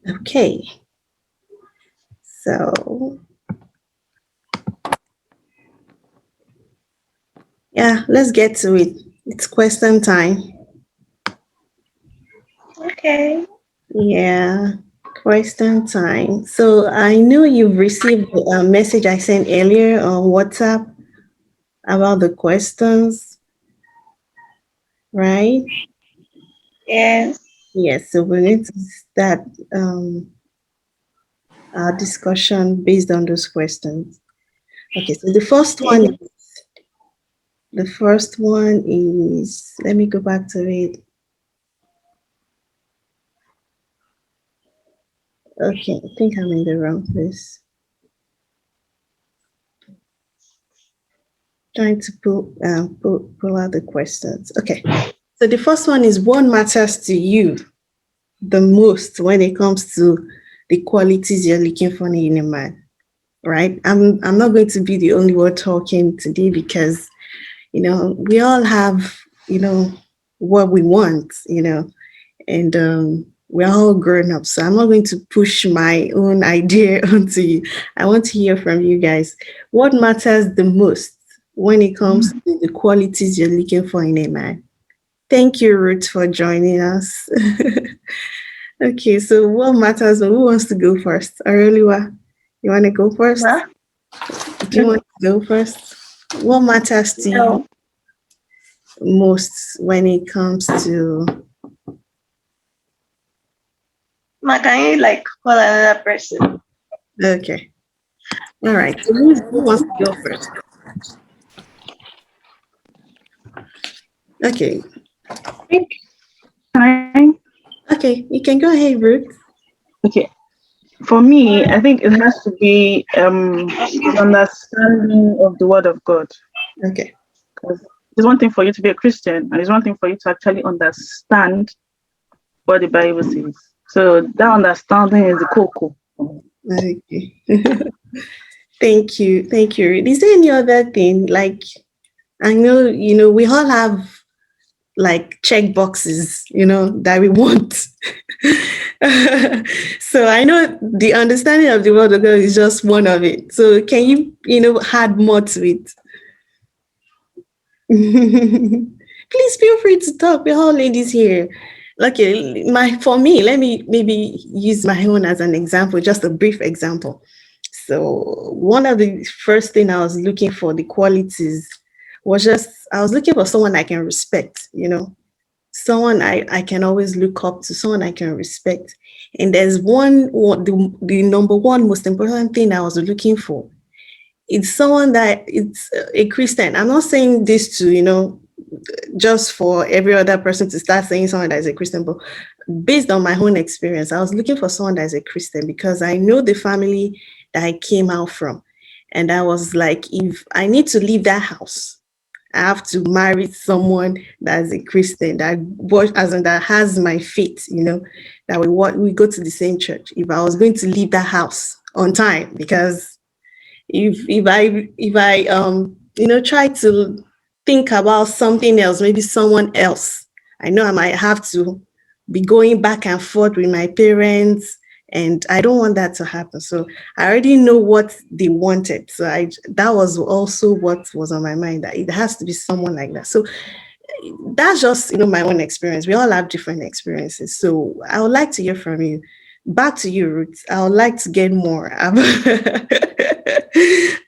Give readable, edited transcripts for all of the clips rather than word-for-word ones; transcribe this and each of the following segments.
Okay. So, yeah, let's get to it. It's question time. Okay. Yeah, question time. So, I know you've received a message I sent earlier on WhatsApp about the questions, right? Yes. Yes, so we need to start our discussion based on those questions. Okay, so the first one is, let me go back to it. Okay, I think I'm in the wrong place. Trying to pull out the questions. Okay, so the first one is, what matters to you the most when it comes to the qualities you're looking for in a man, right? I'm not going to be the only one talking today because we all have what we want, and we're all grown up. So I'm not going to push my own idea onto you. I want to hear from you guys. What matters the most when it comes to the qualities you're looking for in a man? Thank you, Ruth, for joining us. Okay, so what matters? Who wants to go first? Areliwa, you want to go first? Huh? Do you want to go first? What matters to you No. most when it comes to? Ma, can you like call another person? Okay, all right. So who wants to go first? Okay, think can I okay, you can go ahead, Ruth. okay. For me, I think it has to be an understanding of the word of God. Okay, Because it's one thing for you to be a Christian, and it's one thing for you to actually understand what the Bible says. So that understanding is the cocoa. okay. Thank you, Ruth. Is there any other thing? Like, I know we all have like check boxes, that we want. So I know the understanding of the word of God is just one of it. So can you add more to it? Please feel free to talk. We're all ladies here. Okay, for me, let me maybe use my own as an example, just a brief example. So one of the first thing I was looking for, the qualities, was just I was looking for someone I can respect, someone I can always look up to, someone I can respect. And there's the number one most important thing I was looking for. It's someone that it's a Christian. I'm not saying this to, just for every other person to start saying someone that is a Christian, but based on my own experience, I was looking for someone that is a Christian because I know the family that I came out from. And I was like, if I need to leave that house, I have to marry someone that's a Christian that has my faith, that we go to the same church. If I was going to leave that house on time, because if I try to think about something else, maybe someone else, I know I might have to be going back and forth with my parents, and I don't want that to happen. So I already know what they wanted. So that was also what was on my mind, that it has to be someone like that. So that's just my own experience. We all have different experiences. So I would like to hear from you. Back to you, Ruth. I would like to get more.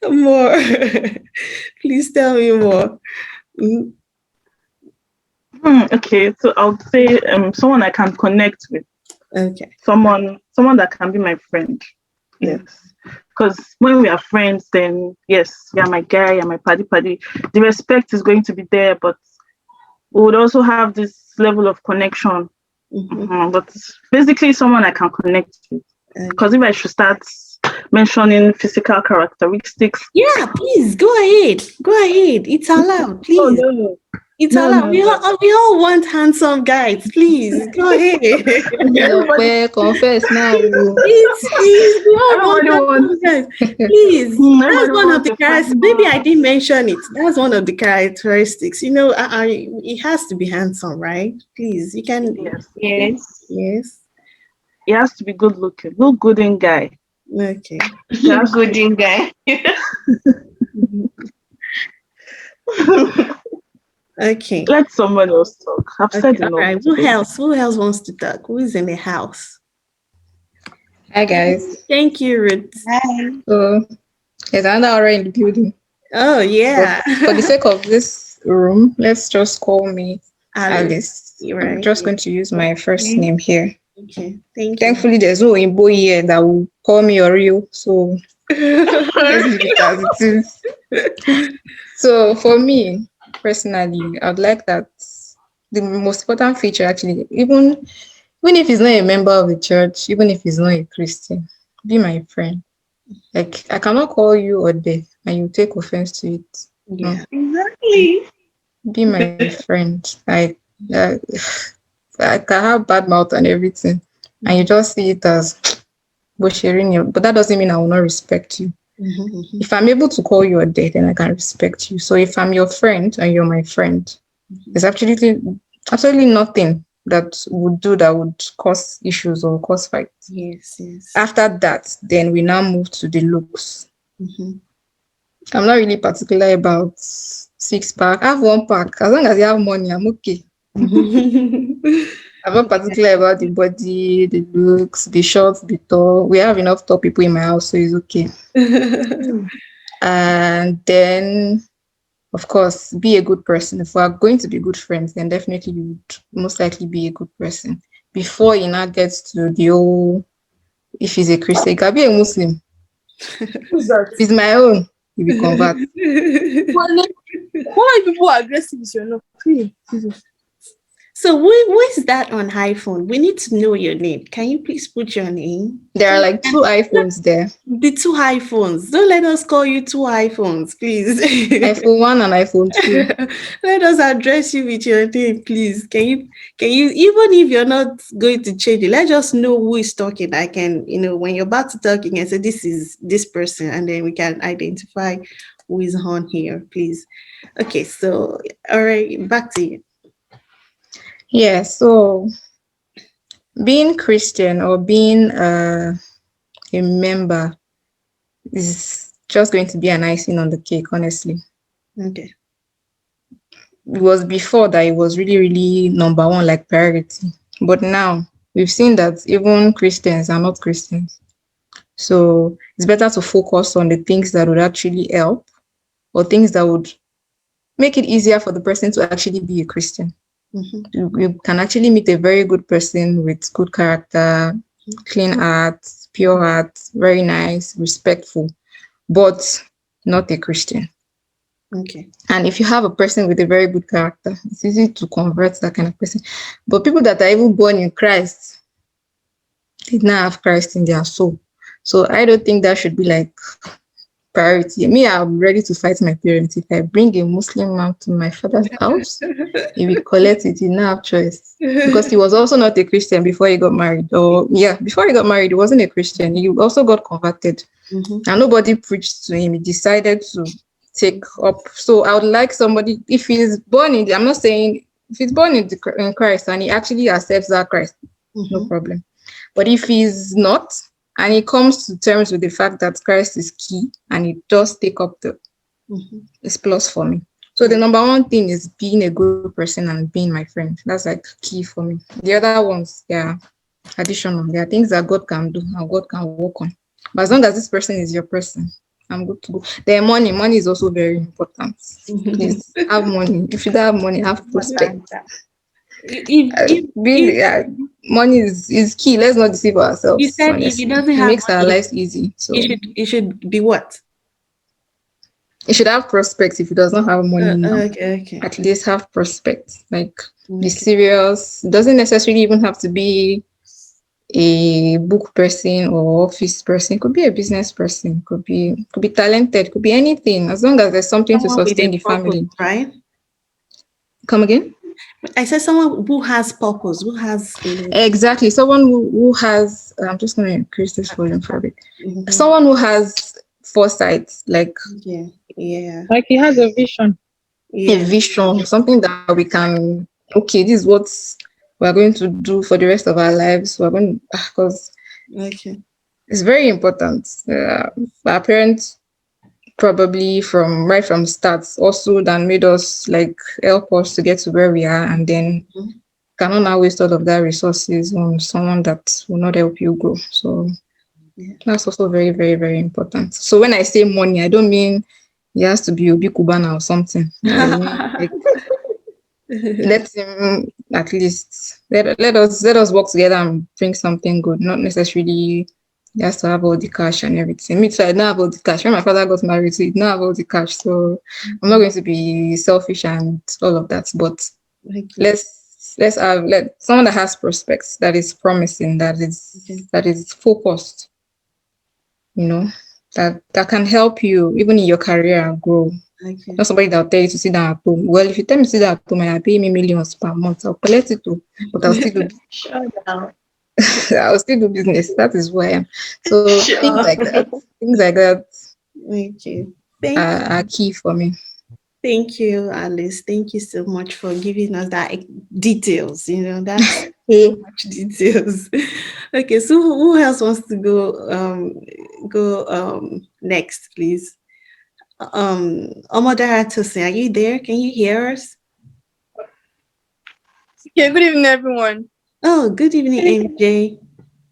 More. Please tell me more. Mm. Okay, so I would say someone I can connect with, Okay. someone that can be my friend. Yeah. Yes. Because when we are friends, then yes, you're my guy, you're my paddy. The respect is going to be there, but we would also have this level of connection. But basically, someone I can connect with. Because Okay. if I should start mentioning physical characteristics, Yeah, please go ahead. Go ahead. It's allowed. oh Please. no, It's no, allowed. no, no. We all want handsome guys. Please go ahead. Everybody, Confess now. Please, we all want everybody handsome wants, guys. Please, that's everybody one of wants the a characteristics. fine Maybe I boy. didn't mention it. That's one of the characteristics. It has to be handsome, right? Please, you can. Yes. Yes. Yes. he has to be good looking, look good in guy. Okay. Yes. Good in guy. Okay. Let someone else talk. I've said Okay. All enough right. today. Who else wants to talk? Who is in the house? Hi guys. Thank you, Ruth. Hi. So there's another aura in the building. Oh But yeah. for the sake of this room, let's just call me Alice. Alice. You're I'm right. just going to use my first name here. Okay. Thank you. Thankfully, there's no Imbo here that will call me Oreo. So let's leave it as it is. So for me, personally, I'd like that the most important feature actually, even if he's not a member of the church, even if he's not a Christian, be my friend. Like I cannot call you Ode and you take offense to it. No, Yeah. Exactly. be my friend. Uh, I can have bad mouth and everything, and you just see it as Boshirin, but that doesn't mean I will not respect you. Mm-hmm. If I'm able to call you Ode, then I can respect you. So if I'm your friend and you're my friend, there's absolutely nothing that would cause issues or cause fights. Yes. Yes. After that, then we now move to the looks. Mm-hmm. I'm not really particular about 6-pack. I have 1 pack. As long as you have money, I'm okay. I'm not particular about the body, the looks, the short, the tall. We have enough tall people in my house, so it's okay. And then, of course, be a good person. If we are going to be good friends, then definitely you would most likely be a good person. Before he now gets to the whole, if he's a Christian, he can be a Muslim. Who's that? If it's my own, he will convert. Why are people aggressive with your name? So who is that on iPhone? We need to know your name. Can you please put your name? There are like 2 iPhones there. The 2 iPhones. Don't let us call you 2 iPhones, please. iPhone 1 and iPhone 2. Let us address you with your name, please. Can you even if you're not going to change it, let us know who is talking. I can, when you're about to talk, you can say this is this person, and then we can identify who is on here, please. Okay, so all right, back to you. Yeah, so being Christian or being a member is just going to be an icing on the cake, honestly. Okay. It was before that it was really, really number one, like priority. But now we've seen that even Christians are not Christians. So it's better to focus on the things that would actually help or things that would make it easier for the person to actually be a Christian. Mm-hmm. You can actually meet a very good person with good character, clean heart, pure heart, very nice, respectful, but not a Christian. Okay. And if you have a person with a very good character, it's easy to convert that kind of person. But people that are even born in Christ did not have Christ in their soul. So I don't think that should be like priority. Me, I'm ready to fight my parents. If I bring a Muslim man to my father's house, he will collect it. He didn't have choice. Because he was also not a Christian before he got married. Before he got married, he wasn't a Christian. He also got converted. Mm-hmm. And nobody preached to him. He decided to take up. So I would like somebody, if he's born in, I'm not saying, if he's born in Christ and he actually accepts that Christ, no problem. But if he's not, and he comes to terms with the fact that Christ is key and he does take up it's plus for me. So the number one thing is being a good person and being my friend. That's like key for me. The other ones, additional. There are things that God can do and God can work on. But as long as this person is your person, I'm good to go. Then money is also very important. Please have money. If you don't have money, have prospect. Money is key. Let's not deceive ourselves. You said honestly. if he doesn't it have makes money, our lives easy. So it should be what? It should have prospects. If it does not have money now, okay. at least have prospects. Like be serious. It doesn't necessarily even have to be a book person or office person. It could be a business person. Could be talented. Could be anything. As long as there's something to sustain the family. Right? Come again? I said someone who has purpose, who has exactly someone who has. I'm just going to increase this volume for a bit. Someone who has foresight, like like he has a vision. A vision, something that we can. Okay, this is what we're going to do for the rest of our lives. We're going because Okay. it's very important. Our parents probably right from starts also then made us like help us to get to where we are, and then cannot now waste all of that resources on someone that will not help you grow. So that's also very, very, very important. So when I say money, I don't mean it has to be Obi Kubana or something. I mean, like, let him at least let us work together and bring something good, not necessarily he has to have all the cash and everything. Me too, I don't have all the cash. When my father got married, he didn't have all the cash. So I'm not going to be selfish and all of that. But let's have someone that has prospects, that is promising, that is focused, that can help you even in your career and grow. Not somebody that will tell you to sit down at home. Well, if you tell me to sit down at home and I pay me millions per month, I'll collect it too. But I'll still do I'll still do business. That is who I am. So things like that are key for me. Thank you, Alice. Thank you so much for giving us that details. That's so much details. Okay, so who else wants to go next, please? Omodara Tosin, are you there? Can you hear us? Okay, good evening, everyone. Oh, good evening, MJ.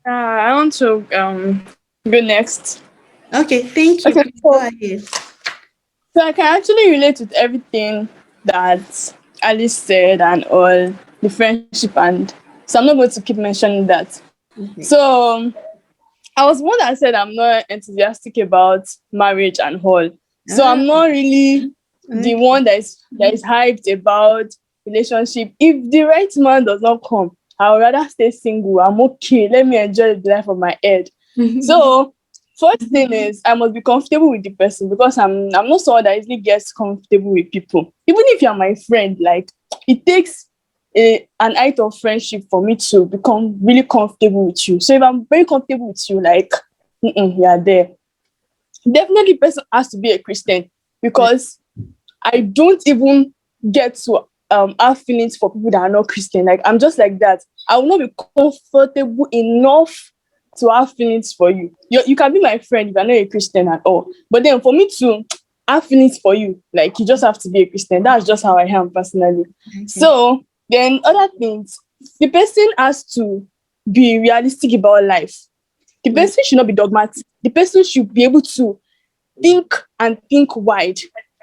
I want to go next. Okay, thank you. Okay, go ahead. So I can actually relate with everything that Alice said and all the friendship, and so I'm not going to keep mentioning that. Okay. So I was one that said I'm not enthusiastic about marriage and all. So I'm not really the one that is hyped about relationship. If the right man does not come, I would rather stay single. I'm okay. Let me enjoy the life of my head. So first thing is I must be comfortable with the person, because I'm not someone that easily gets comfortable with people. Even if you're my friend, like it takes an act of friendship for me to become really comfortable with you. So if I'm very comfortable with you, like you are there. Definitely, person has to be a Christian, because I don't even get to have feelings for people that are not Christian. Like I'm just like that. I will not be comfortable enough to have feelings for you. You can be my friend if you're not a Christian at all. But then for me to have feelings for you, like you just have to be a Christian. That's just how I am personally. Okay. So then other things, the person has to be realistic about life. The person should not be dogmatic. The person should be able to think wide.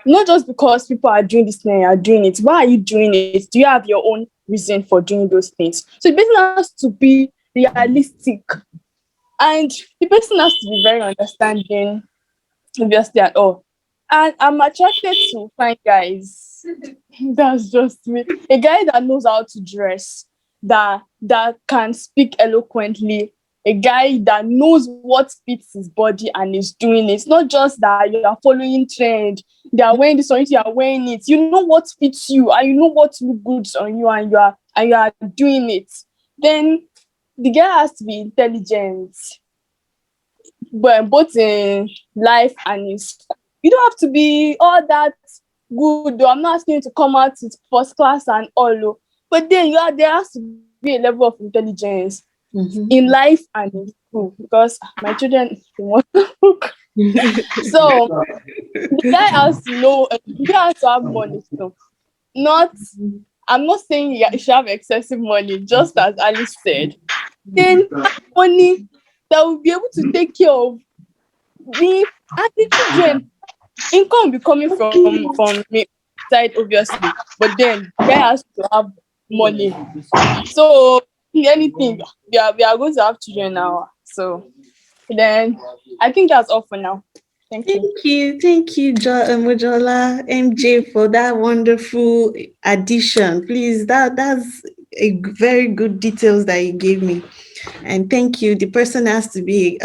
Not just because people are doing this thing, you are doing it. Why are you doing it? Do you have your own reason for doing those things? So the person has to be realistic. And the person has to be very understanding, obviously, at all. And I'm attracted to fine guys. That's just me. A guy that knows how to dress, that can speak eloquently, a guy that knows what fits his body and is doing it. It's not just that you are following trend. They are wearing this on you are wearing it. You know what fits you and you know what looks good on you, and you are doing it. Then the guy has to be intelligent, but both in life and in school. You don't have to be all that good, though. I'm not asking you to come out with first class and all, but then there has to be a level of intelligence in life and in school, because my children want to cook. So the guy has to know, the guy has to have money. So I'm not saying you should have excessive money, just as Alice said. Then money that will be able to take care of me and the children. Income will be coming from me side, obviously, but then the guy has to have money. So anything, we are going to have children now. So then I think that's all for now. Thank you, Mojola MJ, for that wonderful addition. Please, that's a very good details that you gave me. And thank you. The person has to be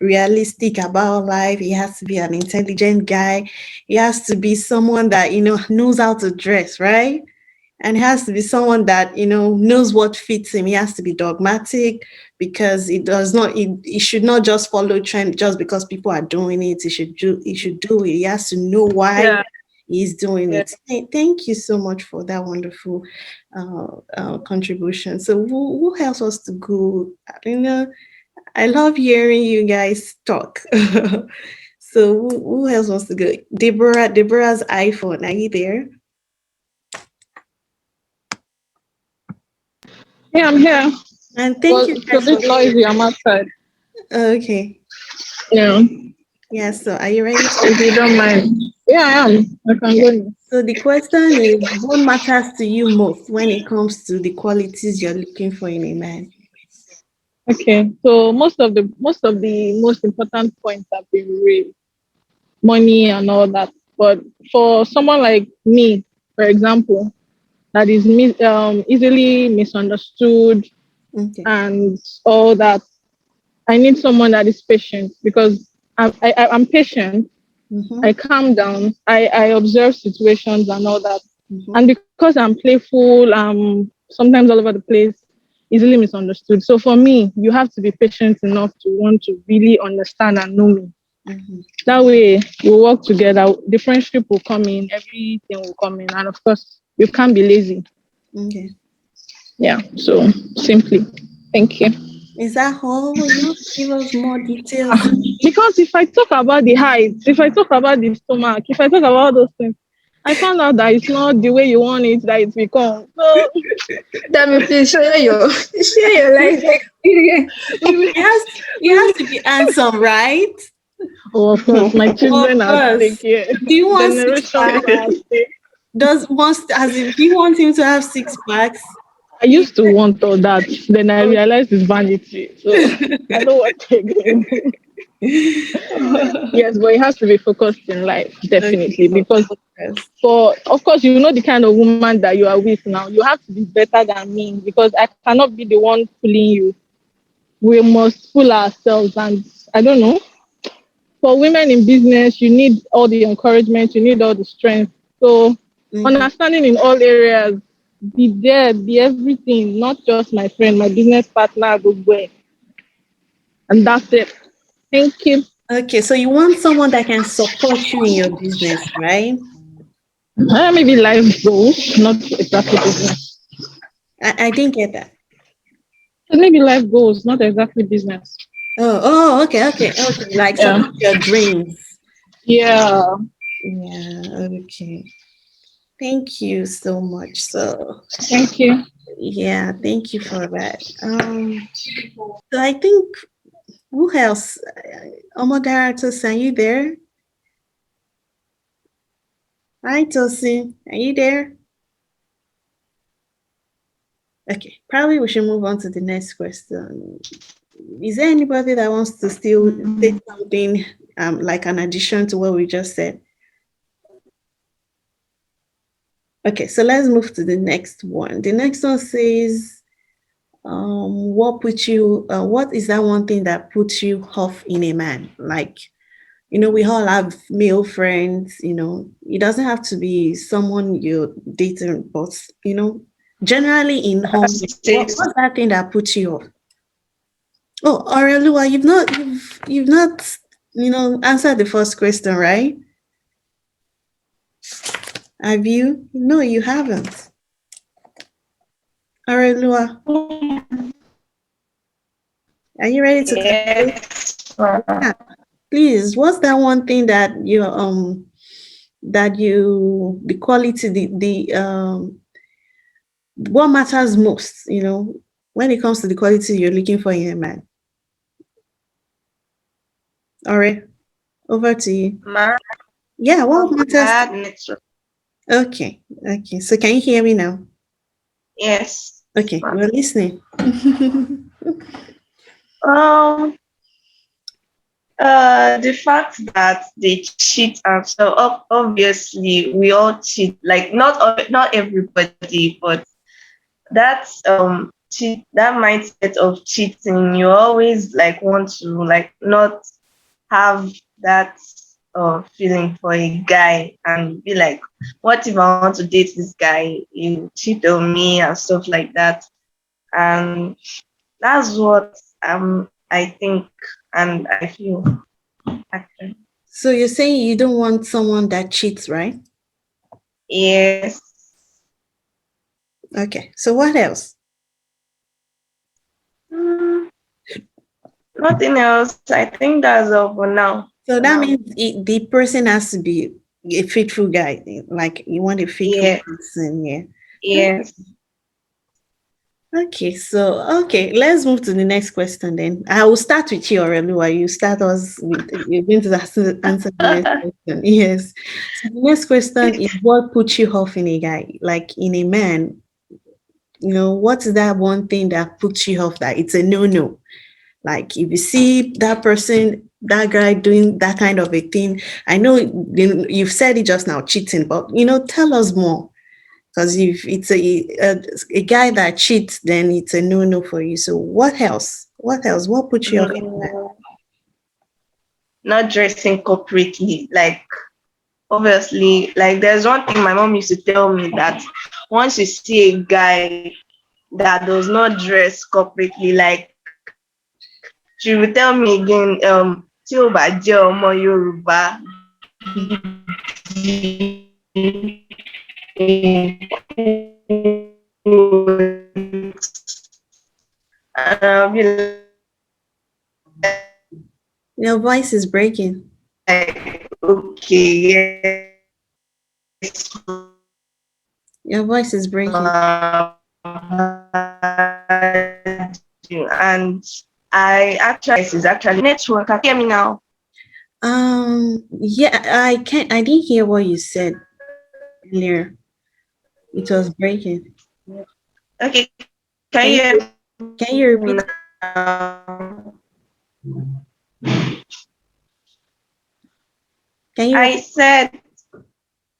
realistic about life. He has to be an intelligent guy. He has to be someone that knows how to dress, right? And it has to be someone that knows what fits him. He has to be dogmatic, because it should not just follow trend just because people are doing it. He should do it. He has to know why he's doing Yeah. it. Thank you so much for that wonderful contribution. So who else wants to go? You know, I love hearing you guys talk. So who else wants to go? Deborah's iPhone. Are you there? Yeah, I'm here. And thank Well, you it's a guys for bit noisy. I'm outside. okay. Yeah, Yeah, so are you ready? if you don't mind. Yeah, I am. I can go now. So the question is, what matters to you most when it comes to the qualities you're looking for in a man? Okay, so most of the most important points have been raised, money and all that. But for someone like me, for example, that is easily misunderstood Okay. and all that, I need someone that is patient because I'm patient. I Mm-hmm. calm down. I observe situations and all that. Mm-hmm. And because I'm playful, sometimes all over the place, easily misunderstood. So for me, you have to be patient enough to want to really understand and know me. Mm-hmm. That way, we'll work together. The friendship will come in, everything will come in. And of course, you can't be lazy. Okay. Yeah. So simply, thank you. Is that all? You want to give us more details? Because if I talk about the height, if I talk about the stomach, if I talk about all those things, I found out that it's not the way you want it that it become. So Tell me, please share your life experience. we, It has to be handsome, right? oh, of course, my Of children are at stake course. here. Do you want six Generations packs? are at stake. Do you want him to have six packs? I used to want all that. Then I realized it's vanity. So I don't want it again. Yes, but it has to be focused in life, Okay, definitely. Because yes. of course, you know the kind of woman that you are with now. You have to be better than me because I cannot be the one pulling you. We must pull ourselves. And I don't know. For women in business, you need all the encouragement, you need all the strength. So Okay. understanding in all areas, be there, be everything, not just my friend, my business partner, good way. And that's it. Thank you. Okay, so you want someone that can support you in your business, right? Maybe life goals, not exactly business. I didn't get that. Maybe life goals, not exactly business. Okay. Like Yeah. support your dreams. Yeah. Yeah, okay. Thank you so much. So Thank you. yeah, thank you for that. So I think who else? Omodara Tosin, are you there? Hi Tosin, are you there? Okay, probably we should move on to the next question. Is there anybody that wants to still say something like an addition to what we just said? Okay, so let's move to the next one. The next one says, what is that one thing that puts you off in a man? Like, we all have male friends, it doesn't have to be someone you're dating, but, generally in home, what's that thing that puts you off? Oh, Aurelua, you've not, answered the first question, right? Have you? No, you haven't. Aurelua, are you ready to contribute? Yes. Yeah. Please, what's that one thing the quality, what matters most, when it comes to the quality you're looking for in a man? All right, over to you. Ma, Yeah, what matters? bad network. Okay, okay. So can you hear me now? Yes. Okay, Ma. we're listening. Um. The fact that they cheat, and so obviously we all cheat. Like not everybody, but that mindset of cheating, you always like want to like not have that feeling for a guy and be like, what if I want to date this guy? You cheat on me and stuff like that. And that's what I think and I feel actually. So you're saying you don't want someone that cheats, right? Yes. Okay. So what else? Mm, nothing else. I think that's all for now. So For that now. means the person has to be a faithful guy. Like you want a faithful Yeah. person, yeah. Yes. Okay, so okay, let's move to the next question then. I will start with you, Aurelua. You start us with you're going to answer the next question. Yes. So the next question is what puts you off in a guy? Like in a man, what's that one thing that puts you off that it's a no-no? Like if you see that person, that guy doing that kind of a thing, I know you've said it just now, cheating, but tell us more. Because if it's a guy that cheats, then it's a no-no for you. So what else? What else? What puts you off in that? Mm, not dressing corporately. Like obviously, like there's one thing my mom used to tell me that once you see a guy that does not dress corporately, like she would tell me again, tí ò bá jẹ́ ọmọ Yorùbá and I'll be Your voice is breaking. like, okay, yes, Your voice is breaking. and I actually is actually network. Can you hear me now? Yeah, I can't. I didn't hear what you said earlier. It was breaking. Okay, Can can you you hear can you me repeat? now? Can you I repeat? said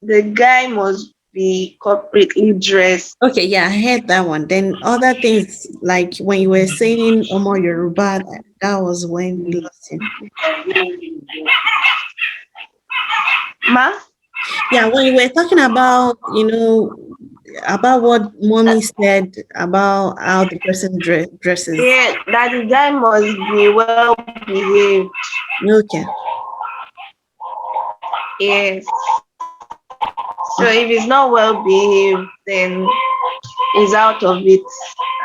the guy must be corporately dressed. Okay, yeah, I heard that one. Then other things like when you were saying Omo Yoruba, that was when we lost him. Ma? Yeah, when you were talking about, about what mommy said about how the person dresses. Yeah, that the guy must be well behaved. Okay. Yes. So if he's not well behaved, then he's out of it.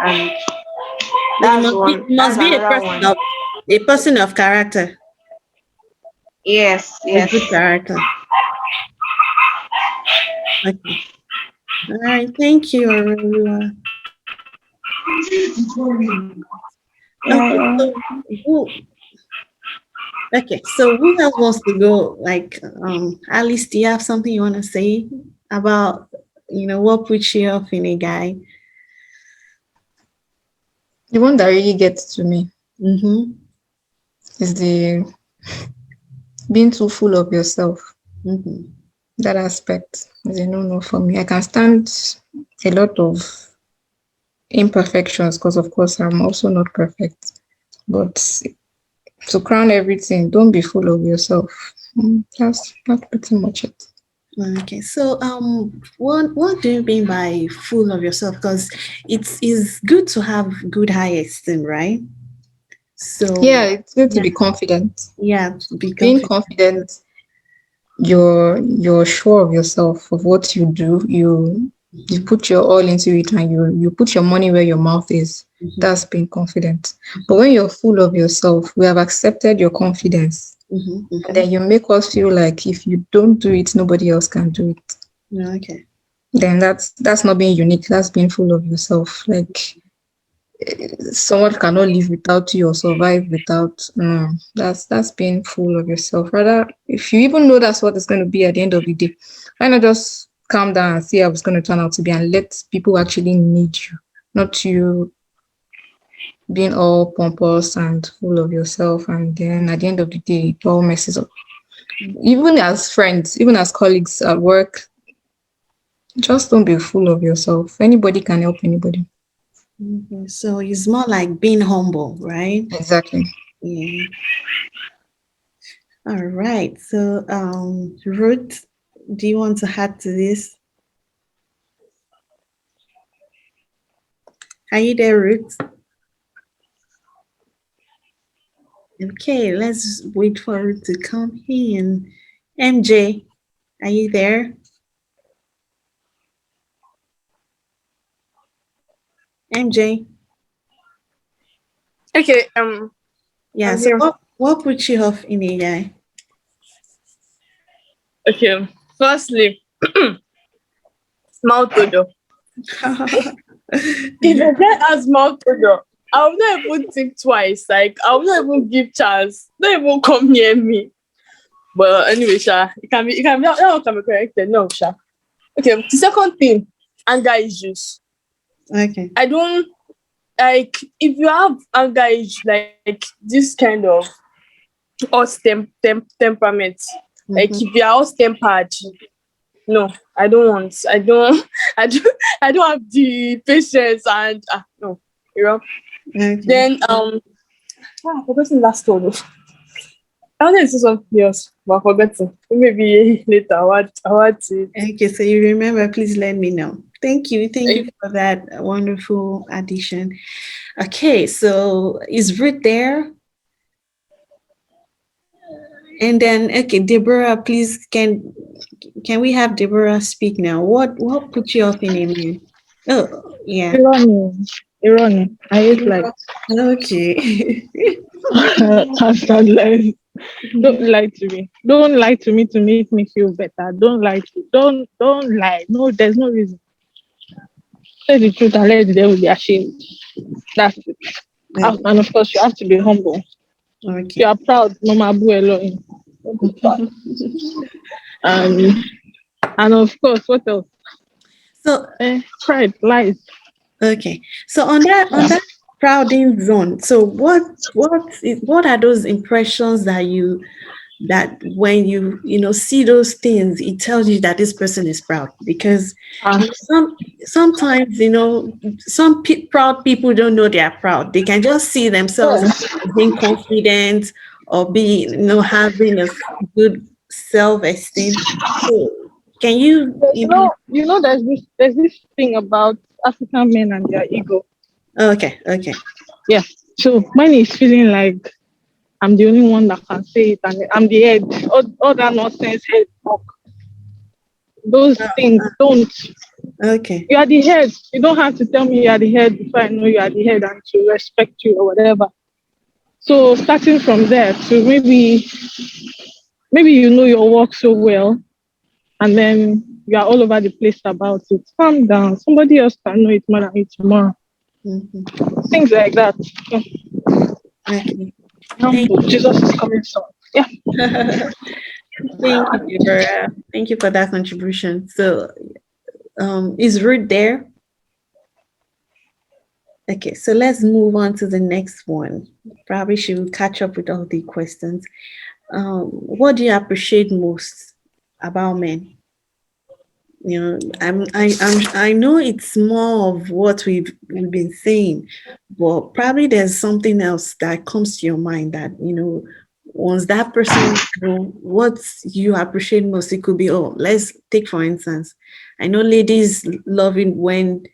And So you that's one. must That's be another one. a person of character, Yes, a yes. good character. Okay. All right. Thank you, Aurelia. Okay. Yeah. So who else wants to go? Like, Alice, do you have something you want to say about, what puts you off in a guy? The one that really gets to me Mm-hmm. is the being too full of yourself. Mm-hmm. That aspect is a no-no for me. I can stand a lot of imperfections because, of course, I'm also not perfect. But to crown everything, don't be full of yourself. That's pretty much it. Okay, so what do you mean by full of yourself? Because it's good to have good high esteem, right? Yeah, So it's good to yeah, be confident. yeah, be Being confident. confident, you're sure of yourself, of what you do. You put your all into it, and you put your money where your mouth is. Mhm, That's being confident. But when you're full of yourself, we have accepted your confidence. mhm, And then mhm. you make us feel like if you don't do it, nobody else can do it. Okay. Then that's not being unique. That's being full of yourself. Like someone cannot live without you or survive without. No, that's being full of yourself. Rather, if you even know that's what it's going to be at the end of the day, why not just calm down and see how it's going to turn out to be, and let people actually need you, not you being all pompous and full of yourself, and then at the end of the day, it all messes up. Even as friends, even as colleagues at work, just don't be full of yourself. Anybody can help anybody. Mhm. So it's more like being humble, right? Exactly. Yeah. All right. So, Ruth, do you want to add to this? Are you there, Ruth? Okay, let's wait for Ruth to come in. MJ, are you there? MJ. Okay, Yeah. I'm So here. what puts you off in a guy? Okay, firstly, mouth odor. If a guy has mouth odor, I will not even think twice. Like, I will not even give chance. Don't even come near me. But anyway, Sha, that one can be corrected. No, Sha. Okay, the second thing, anger issues. Okay. I don't like if you have anger issues, like this kind of temperament. Like Mm-hmm. if you are hot tempered, no, I don't want. I don't. I don't have the patience and no, you know. Okay. Then I forgot the last one. I wanted to say something else, but I forgot it. Maybe later. I want to. Okay. So you remember? Please let me know. Thank you. Thank you for that wonderful addition. Okay. So is Ruth there? And then okay, Deborah, please can we have Deborah speak now? What put you off in a man? Oh yeah. Irony, irony. I hate life. Okay. Hashtag life. Don't lie to me. Don't lie to make me feel better. Don't lie to. Don't lie. No, there's no reason. Say the truth and let the devil be ashamed. That's it. And of course, you have to be humble. If you Okay. are proud, no matter Elohim. Don't be proud. Um, and of course, what else? So Pride, lies. okay. So on that crowding zone, so what are those impressions that when you see those things, it tells you that this person is proud? Because Ah, sometimes proud people don't know they are proud. They can just see themselves yes. being confident or having a good self-esteem. So can you Yeah, there's this thing about African men and their ego. okay. Yeah. So mine is feeling like I'm the only one that can say it, and I'm the head. All that nonsense head talk. Those things don't. Okay. You are the head. You don't have to tell me you are the head before I know you are the head and to respect you or whatever. So starting from there to maybe you know your work so well, and then you are all over the place about it. Calm down. Somebody else can know it more than you tomorrow. Mhm. Things like that. So, Okay. Thank humble. Jesus is coming soon. Yeah. thank you, Deborah. Thank you for that contribution. So, is Ruth there? Okay, so let's move on to the next one. Probably she will catch up with all the questions. What do you appreciate most about men? I know it's more of what we've been saying, but probably there's something else that comes to your mind that once that person what you appreciate most. It could be, oh, let's take for instance, I know ladies love it when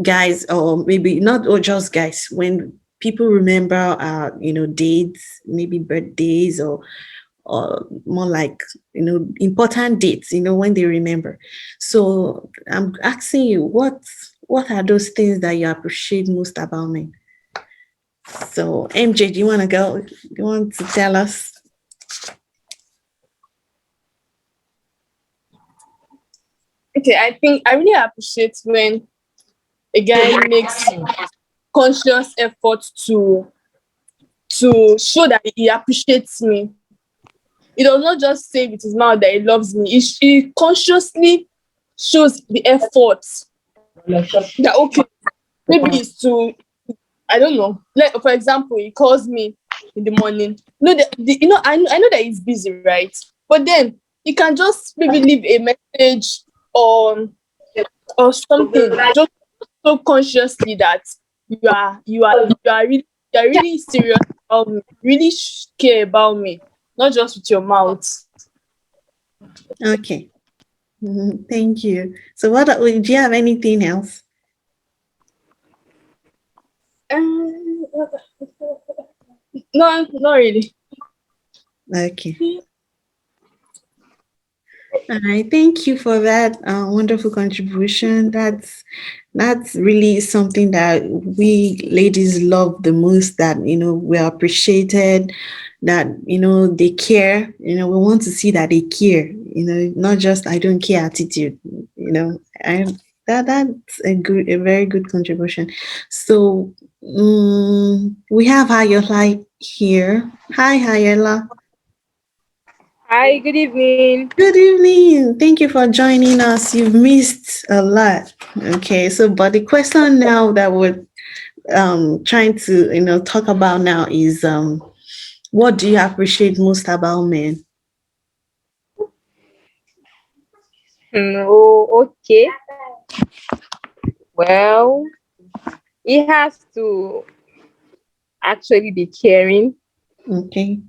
guys, or maybe not, or just guys, when people remember dates, maybe birthdays, or more like important dates, when they remember. So I'm asking you, what are those things that you appreciate most about me? So MJ, do you want to go? Do you want to tell us? Okay, I think I really appreciate when a guy makes conscious effort to show that he appreciates me. He does not just say with his mouth that he loves me. He consciously shows the effort that okay, maybe it's to, I don't know. Like for example, he calls me in the morning. I know that he's busy, right? But then he can just maybe leave a message or or something, just so consciously that you are really serious about me, really care about me, not just with your mouth. Okay. Thank you. So do you have anything else? No, not really. Okay. All right, thank you for that wonderful contribution. That's really something that we ladies love the most. That we're appreciated. That they care. We want to see that they care. Not just I don't care attitude. I that's a very good contribution. So we have Ayola here. Hi, Ayola. Hi, good evening. Good evening. Thank you for joining us. You've missed a lot. Okay, so but the question now that we're trying to talk about now is what do you appreciate most about men? Oh, okay. Well, he has to actually be caring. Okay.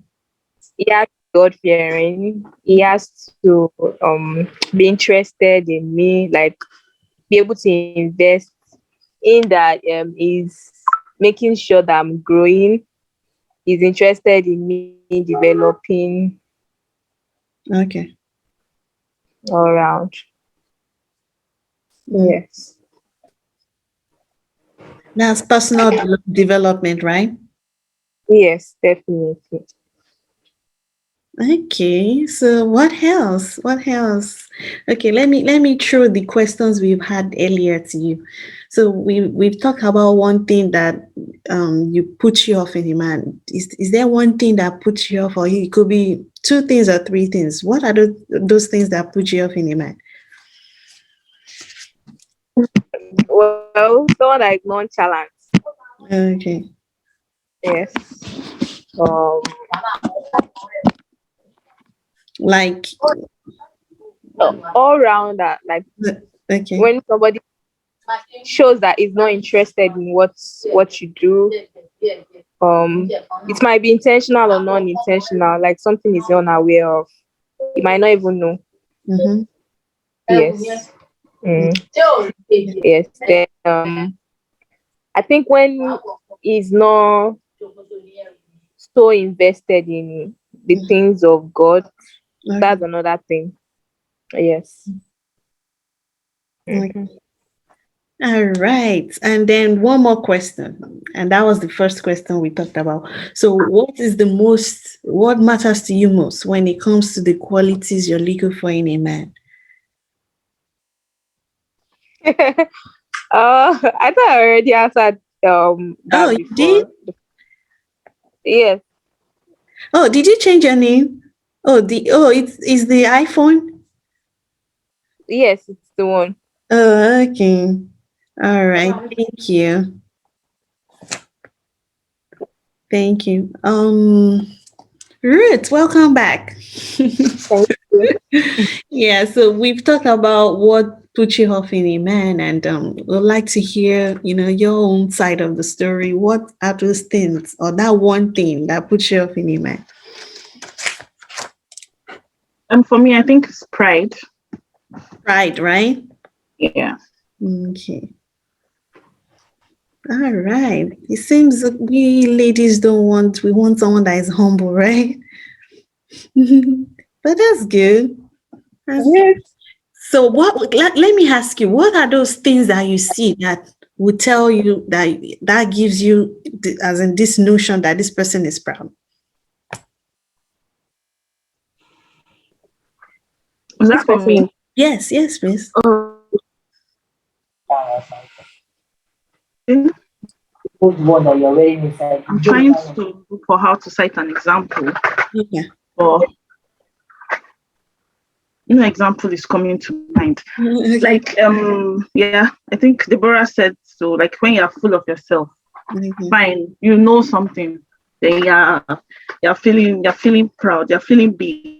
He has to be God fearing. He has to be interested in me, like be able to invest in that. Is making sure that I'm growing. He's interested in me developing Okay. all around. Mm. Yes. That's personal development, right? Yes, definitely. Okay, so what else? What else? Okay, let me throw the questions we've had earlier to you. So we've talked about one thing that you put you off in a man. Is there one thing that puts you off, or it could be two things or three things? What are those things that put you off in a man? Well, someone like nonchalant. Okay, Yes. Um, like all rounder. Like okay, when somebody shows that is not interested in what you do. It might be intentional or non-intentional. Like something is unaware of. You might not even know. mm-hmm. Yes. Mm. Yes. Then I think when he's not so invested in the things of God, Okay. that's another thing. Yes. Okay. All right. And then one more question. And that was the first question we talked about. So, what matters to you most when it comes to the qualities you're looking for in a man? I thought I already answered Oh, that you did? before. Yes, Oh, did you change your name? It's the iPhone? yes, it's the one. Oh, okay. All right. Thank you. Thank you. Ruth, welcome back. Thank you. Yeah, so we've talked about what put you off in a man, and we'd like to hear, your own side of the story. What are those things, or that one thing that put you off in a man? And for me, I think it's pride. Pride, right? Yeah. Okay. All right. It seems that we ladies we want someone that is humble, right? But that's good. That's Yes. So let me ask you, what are those things that you see that would tell you that gives you as in this notion that this person is proud? Was This that for person is. me? Yes, yes, please. Oh, I'm trying to look for how to cite an example. Yeah. Or example is coming to mind. Like yeah, I think Deborah said so. Like when you're full of yourself, fine, you know something, then you're feeling proud, you're feeling big.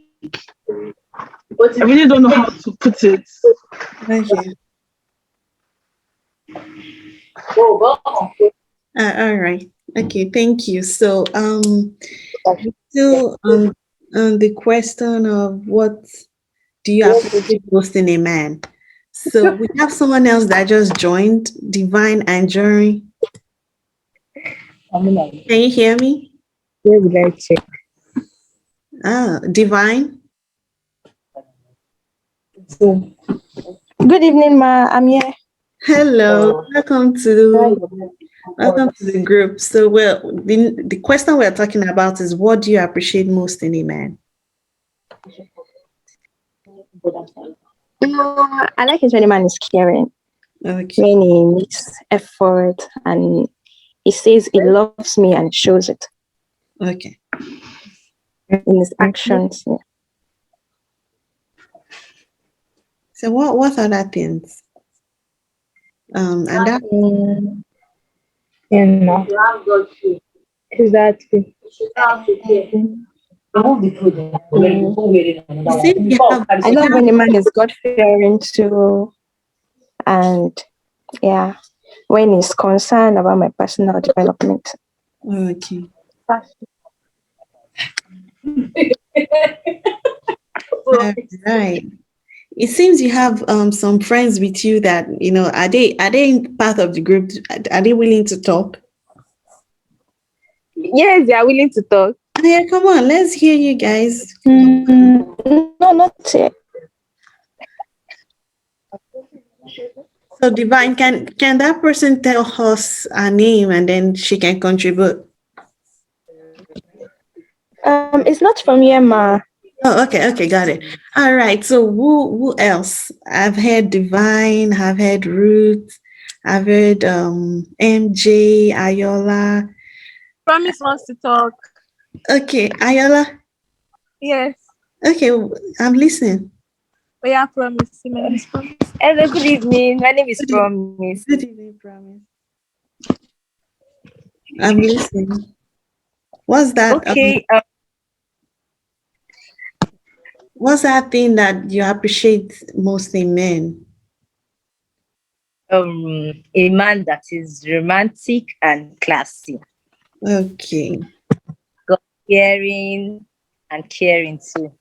I really don't know how to put it. Okay. All right. Okay, thank you. So still on the question of what do you appreciate most in a man? So we have someone else that just joined, Divine and Jory. Can you hear me? Where would I check? Where would I check? Divine. Good evening, ma. I'm here. Hello, welcome to the group. So, well, the question we're talking about is, what do you appreciate most in a man? I like it when a man is caring, Okay. when he makes effort and he says he loves me and shows it Okay. in his actions. Yeah. So, what other things? And that. Exactly. It seems you have. I love when a man is God fearing too, and yeah, when he's concerned about my personal development. Okay. All right. It seems you have some friends with you that are they part of the group? Are they willing to talk? Yes, they are willing to talk. Yeah, come on, let's hear you guys. No, not yet. So Divine, can that person tell us her name and then she can contribute? It's not from here, ma. Oh, okay, got it. All right. So who else? I've heard Divine, I've heard Ruth, I've heard MJ, Ayola. Promise wants to talk. Okay, Ayola. Yes. Okay, I'm listening. Oh yeah, Promise. My name is Promise. Hello, good evening. My name is Good evening. Promise. Good evening, Promise. I'm listening. What's that? Okay. What's that thing that you appreciate most in men? A man that is romantic and classy, Okay. caring and caring too.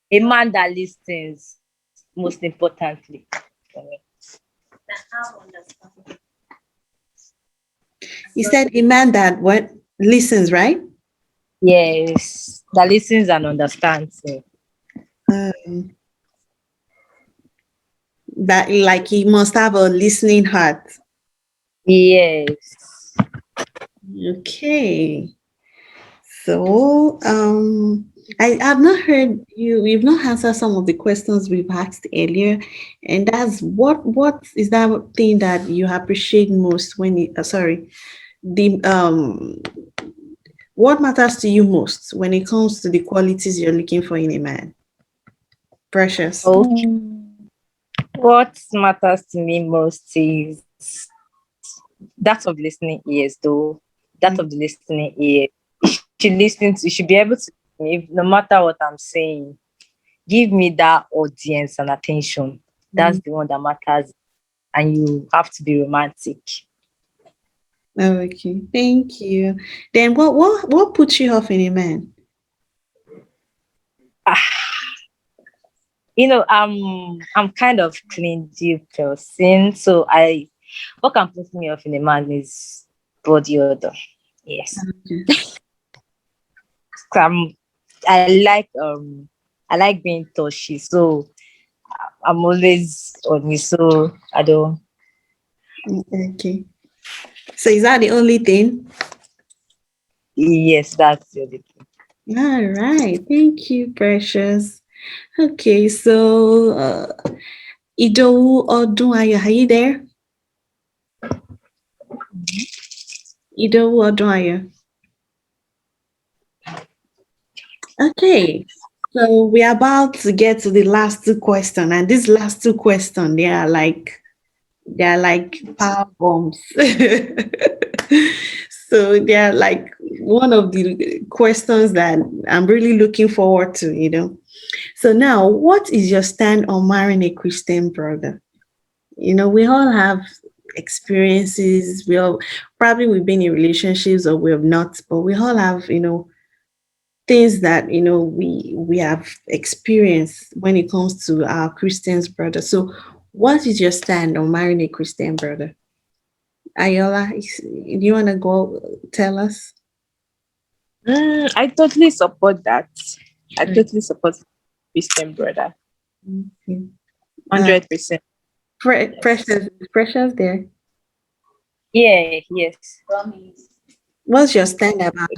A man that listens, most importantly. You said a man that what listens, right? Yes, that listens and understands. Um, that like he must have a listening heart. Yes. Okay. So I have not heard you. You've not answered some of the questions we've asked earlier, and that's what is that thing that you appreciate most when you sorry the what matters to you most when it comes to the qualities you're looking for in a man? Precious. Okay. What matters to me most is that of listening ears, though. That of the listening ear. You should be able to, no matter what I'm saying, give me that audience and attention. That's the one that matters. And you have to be romantic. Okay, thank you. Then what puts you off in a man? I'm kind of clingy person, so what can put me off in a man is body odor. Yes. Okay. So I like being touchy, so I'm always on me, so I don't. Okay. So is that the only thing? Yes, that's the other thing. All right. Thank you, Precious. Okay, so Idowu Odunayo, are you there? Idowu Odunayo. Okay. So we're about to get to the last two questions, and these last two questions, they're like power bombs. So they're like one of the questions that I'm really looking forward to. So now, what is your stand on marrying a Christian brother? We all have experiences. We've been in relationships or we have not, but we all have, things that we have experienced when it comes to our Christian brother. So what is your stand on marrying a Christian brother? Ayola, do you want to go tell us? I totally support that. I totally support Christian brother. Okay. 100%. Precious there. Yeah, yes. What's your stand about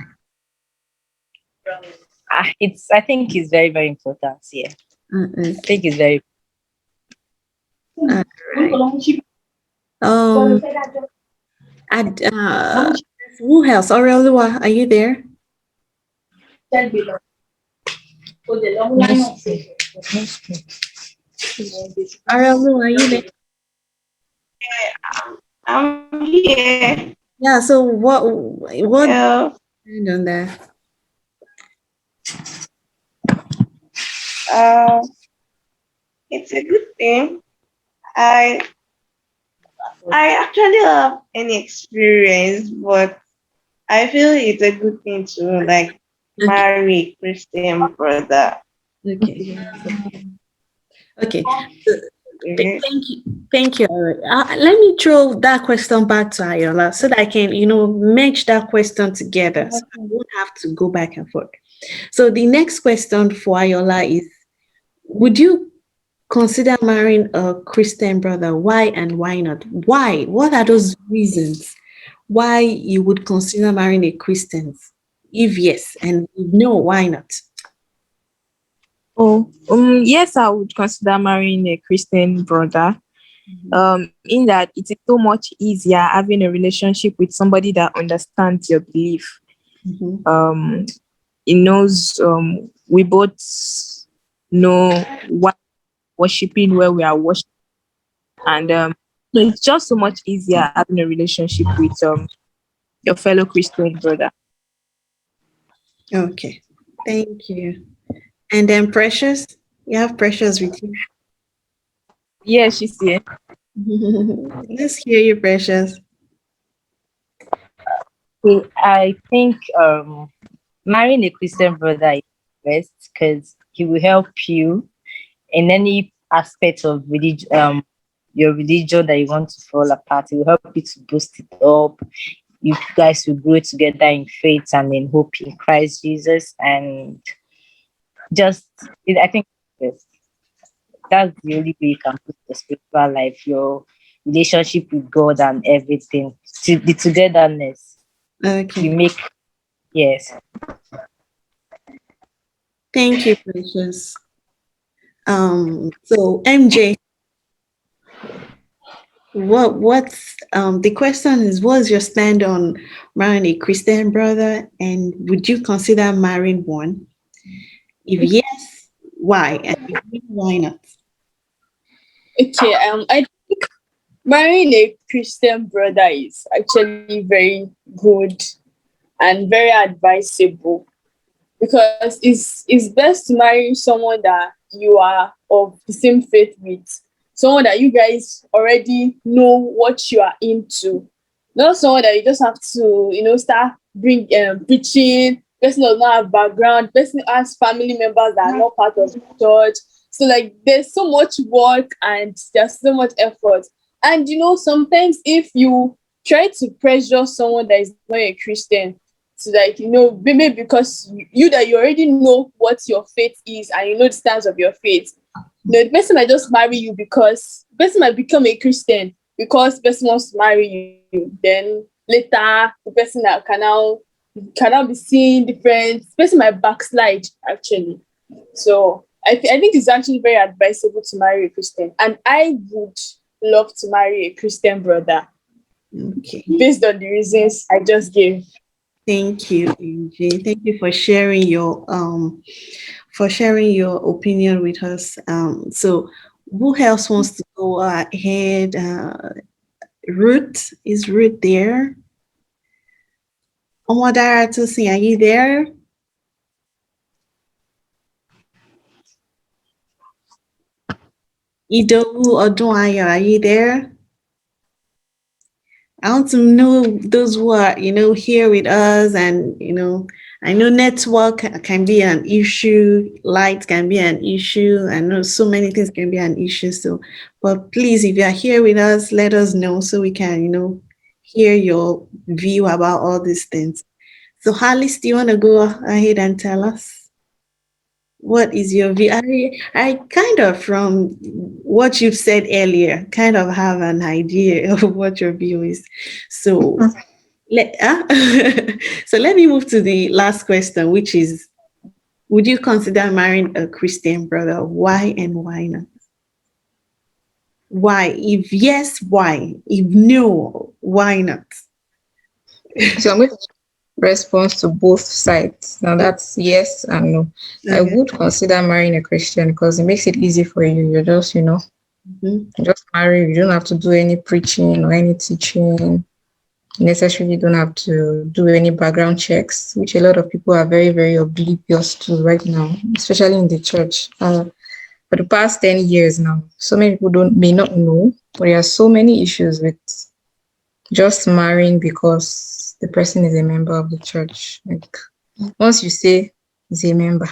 I think it's very, very important. Yeah. it? I think it's very All right. Um, who else? Aureolua, are you there? Aureolua, are you there? I'm here. Yeah. So what Uh, on that? uh, it's a good thing. I I actually have any experience, but I feel it's a good thing to like marry a Christian brother. Okay. Okay. Okay. Thank you. Let me throw that question back to Ayola so that I can, merge that question together. So I won't have to go back and forth. So the next question for Ayola is, would you consider marrying a Christian brother? Why and why not? Why? What are those reasons why you would consider marrying a Christian? If yes, and if no, why not? Oh, yes, I would consider marrying a Christian brother. In that it is so much easier having a relationship with somebody that understands your belief. Mhm. It knows we both know what worshiping where we are worshiping, and so it's just so much easier having a relationship with your fellow Christian brother. Okay. Thank you. And then Precious, you have Precious with you. Yeah, she's here. Let's hear you, Precious. So I think marrying a Christian brother is best because he will help you in any aspect of religion, your religion that you want to fall apart. He will help you to boost it up. You guys will grow together in faith and in hope in Christ Jesus, and I think yes, that's the only way you can put the spiritual life, your relationship with God and everything. The togetherness Okay. you make. Yes. Thank you, Precious. So MJ, what's the question is, what's your stand on marrying a Christian brother, and would you consider marrying one? If yes, why? And if no, why not? Okay, I think marrying a Christian brother is actually very good and very advisable, because it's best to marry someone that you are of the same faith with, someone that you guys already know what you are into, not someone that you just have to start bring preaching. Person does not have background, person has family members that are not part of the church, so like there's so much work and there's so much effort. And sometimes if you try to pressure someone that is not a Christian, so like maybe because you that you already know what your faith is and you know the stance of your faith, the person might just marry you because the person might become a Christian because the person wants to marry you. Then later the person that cannot be seen different, the person might backslide actually. So I think it's actually very advisable to marry a Christian, and I would love to marry a Christian brother Okay. based on the reasons I just gave. Thank you, MJ. Thank you for sharing your opinion with us. So who else wants to go ahead? Ruth, is Ruth there? Omodara Tosin, are you there? Idowu Odunayo, are you there? I want to know those who are, here with us, and I know network can be an issue, light can be an issue. I know so many things can be an issue. So, but please, if you are here with us, let us know so we can, hear your view about all these things. So, Alice, do you want to go ahead and tell us? What is your view? I kind of, from what you've said earlier, kind of have an idea of what your view is. So so let me move to the last question, which is: would you consider marrying a Christian brother? Why and why not? Why? If yes, why? If no, why not? So I'm going to response to both sides. Now that's yes and no. I Okay. would consider marrying a Christian because it makes it easy for you. You're just, Mhm. just marry. You don't have to do any preaching or any teaching. You necessarily don't have to do any background checks, which a lot of people are very, very oblivious to right now, especially in the church. For the past 10 years now, so many people don't may not know, but there are so many issues with just marrying because the person is a member of the church. Like once you say he's a member,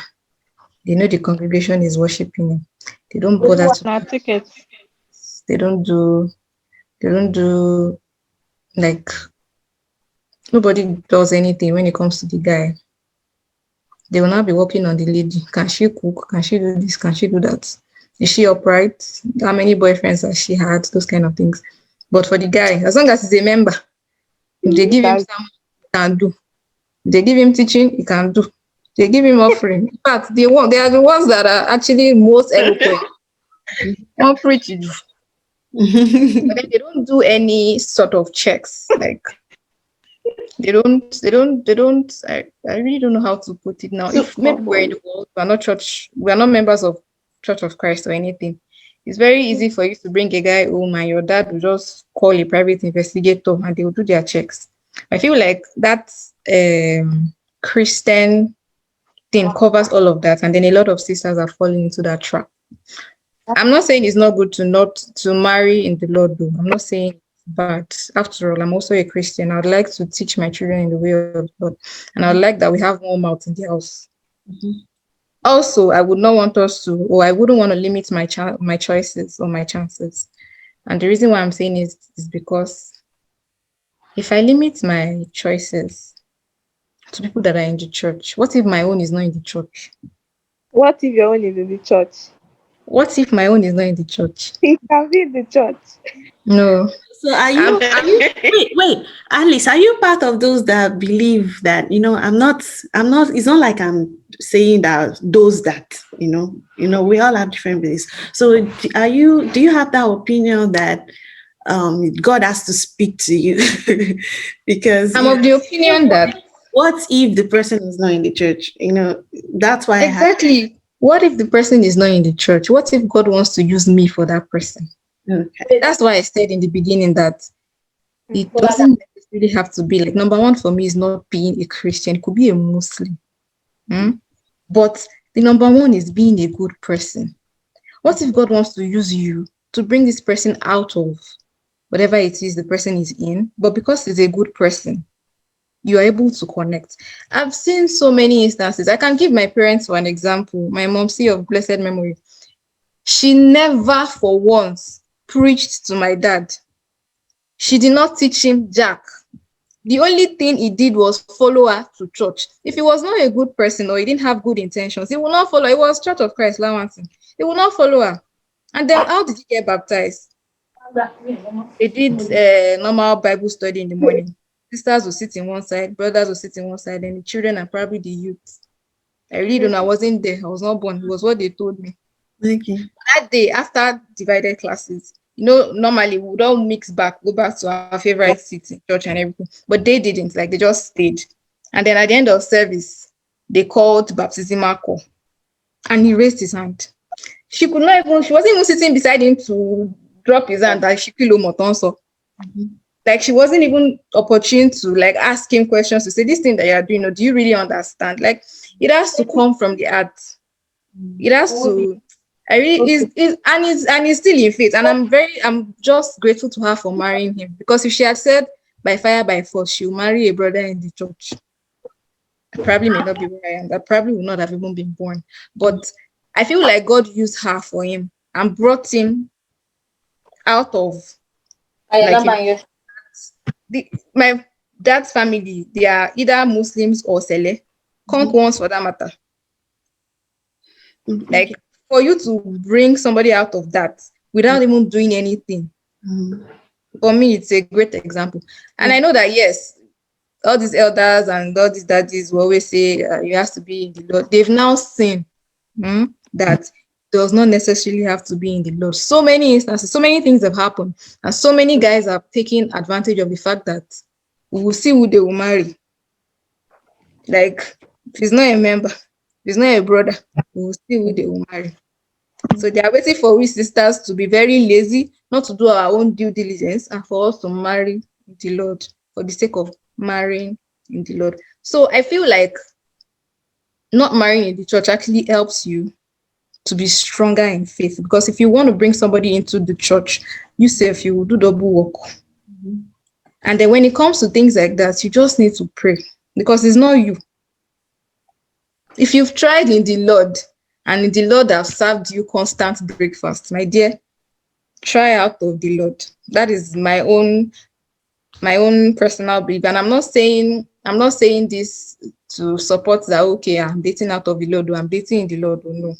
they know the congregation is worshiping him. They don't bother to. Now tickets. They don't do. They don't do like nobody does anything when it comes to the guy. They will not be working on the lady. Can she cook? Can she do this? Can she do that? Is she upright? How many boyfriends has she had? Those kind of things. But for the guy, as long as he's a member, if they give him That's some, he can do. If they give him teaching, he can do. They give him offering. In fact, they are the ones that are actually most eloquent. Don't preach it. But then they don't do any sort of checks. Like I really don't know how to put it now. If maybe we're in the world, we're not members of Church of Christ or anything. It's very easy for you to bring a guy home and your dad will just call a private investigator and they will do their checks. I feel like that Christian thing covers all of that, and then a lot of sisters are falling into that trap. I'm not saying it's not good to marry in the Lord, though. I'm not saying, but after all, I'm also a Christian. I'd like to teach my children in the way of God, and I'd like that we have more mouth in the house. Also, I would not want us to, or I wouldn't want to limit my choices or my chances. And the reason why I'm saying is because if I limit my choices to people that are in the church, what if my own is not in the church? what if your own is in the church? What if my own is not in the church? It can be in the church. No, So are I'm, you wait, Alice, are you part of those that believe that, I'm not, it's not like I'm saying that those that, we all have different beliefs. So do you have that opinion that God has to speak to you? Because I'm of the opinion that what if the person is not in the church? That's why I have. exactly. What if the person is not in the church? What if God wants to use me for that person? Okay. That's why I said in the beginning that it doesn't necessarily have to be like number one for me is not being a Christian. It could be a Muslim. But the number one is being a good person. What if God wants to use you to bring this person out of whatever it is the person is in, but because he's a good person, you are able to connect? I've seen so many instances. I can give my parents for an example. My mom, of blessed memory, she never for once preached to my dad. She did not teach him jack. The only thing he did was follow her to church. If he was not a good person or he didn't have good intentions, he would not follow. It was Church of Christ, Lawanson. He would not follow her. And then how did he get baptized? They did normal Bible study in the morning. Sisters will sit in one side, brothers will sit in one side, and the children are probably the youth. I really don't know. I wasn't there. I was not born. It was what they told me. Okay. That day, after divided classes, normally we would all mix back, go back to our favorite seats in church and everything. But they didn't. Like, they just stayed. And then at the end of service, they called baptismal call. And he raised his hand. She wasn't even sitting beside him to drop his hand like she kilo motonso. Like, she wasn't even opportune to like ask him questions to say, this thing that you're doing, do you really understand? Like, it has to come from the heart. It has to. I really and he's still in faith, and I'm just grateful to her for marrying him, because if she had said by fire by force she'll marry a brother in the church, I probably may not be where I am. I probably would not have even been born. But I feel like God used her for him and brought him out of my dad's family. They are either Muslims or Sele. Conk once for that matter. Like for you to bring somebody out of that without even doing anything, for me, it's a great example. And I know that, yes, all these elders and all these daddies will always say you have to be in the Lord. They've now seen that does not necessarily have to be in the Lord. So many instances, so many things have happened, and so many guys have taken advantage of the fact that we will see who they will marry. Like, if he's not a member, if he's not a brother, we will see who they will marry. So they are waiting for we sisters to be very lazy, not to do our own due diligence, and for us to marry the Lord for the sake of marrying in the Lord. So I feel like not marrying in the church actually helps you to be stronger in faith, because if you want to bring somebody into the church, you will do double work. And then when it comes to things like that, you just need to pray, because it's not you. If you've tried in the Lord and in the Lord have served you constant breakfast, my dear, try out of the Lord. That is my own personal belief. And I'm not saying this to support that, okay, I'm dating out of the Lord or I'm dating in the Lord, or no.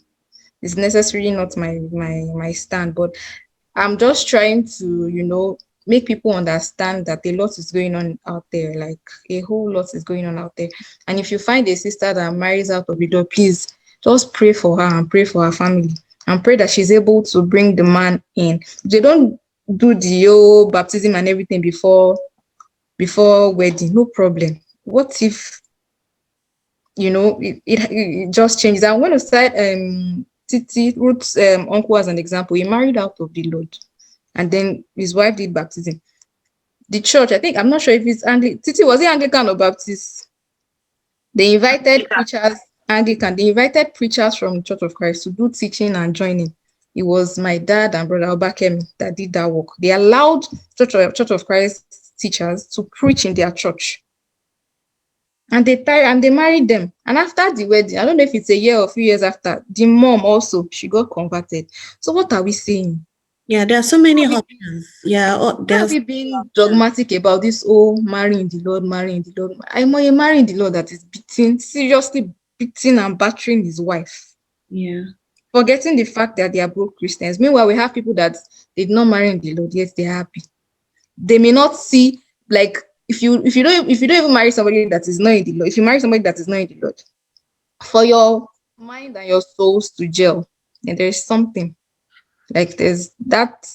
It's necessarily not my stand, but I'm just trying to, make people understand that a lot is going on out there, like a whole lot is going on out there. And if you find a sister that marries out of the door, please just pray for her and pray for her family and pray that she's able to bring the man in. They don't do the whole baptism and everything before wedding, no problem. What if, it just changes? I'm going to cite Titi, Ruth's uncle as an example. He married out of the Lord, and then his wife did baptism. The church, I think, I'm not sure if it's Anglican. Titi, was it Anglican or Baptist? They invited preachers, Anglican. They invited preachers from Church of Christ to do teaching and joining. It was my dad and brother Obakemi that did that work. They allowed Church of Christ teachers to preach in their church. And they married them. And after the wedding, I don't know if it's a year or a few years after, the mom also, she got converted. So what are we saying? Yeah, there are so many options. Yeah, there's being dogmatic about this marrying the Lord. I'm marrying the Lord that is seriously beating and battering his wife. Yeah. Forgetting the fact that they are both Christians. Meanwhile, we have people that did not marry in the Lord, yet they're happy. They may not see, like, if you don't even marry somebody that is not in the Lord, if you marry somebody that is not in the Lord, for your mind and your souls to gel, and there's something. Like there's that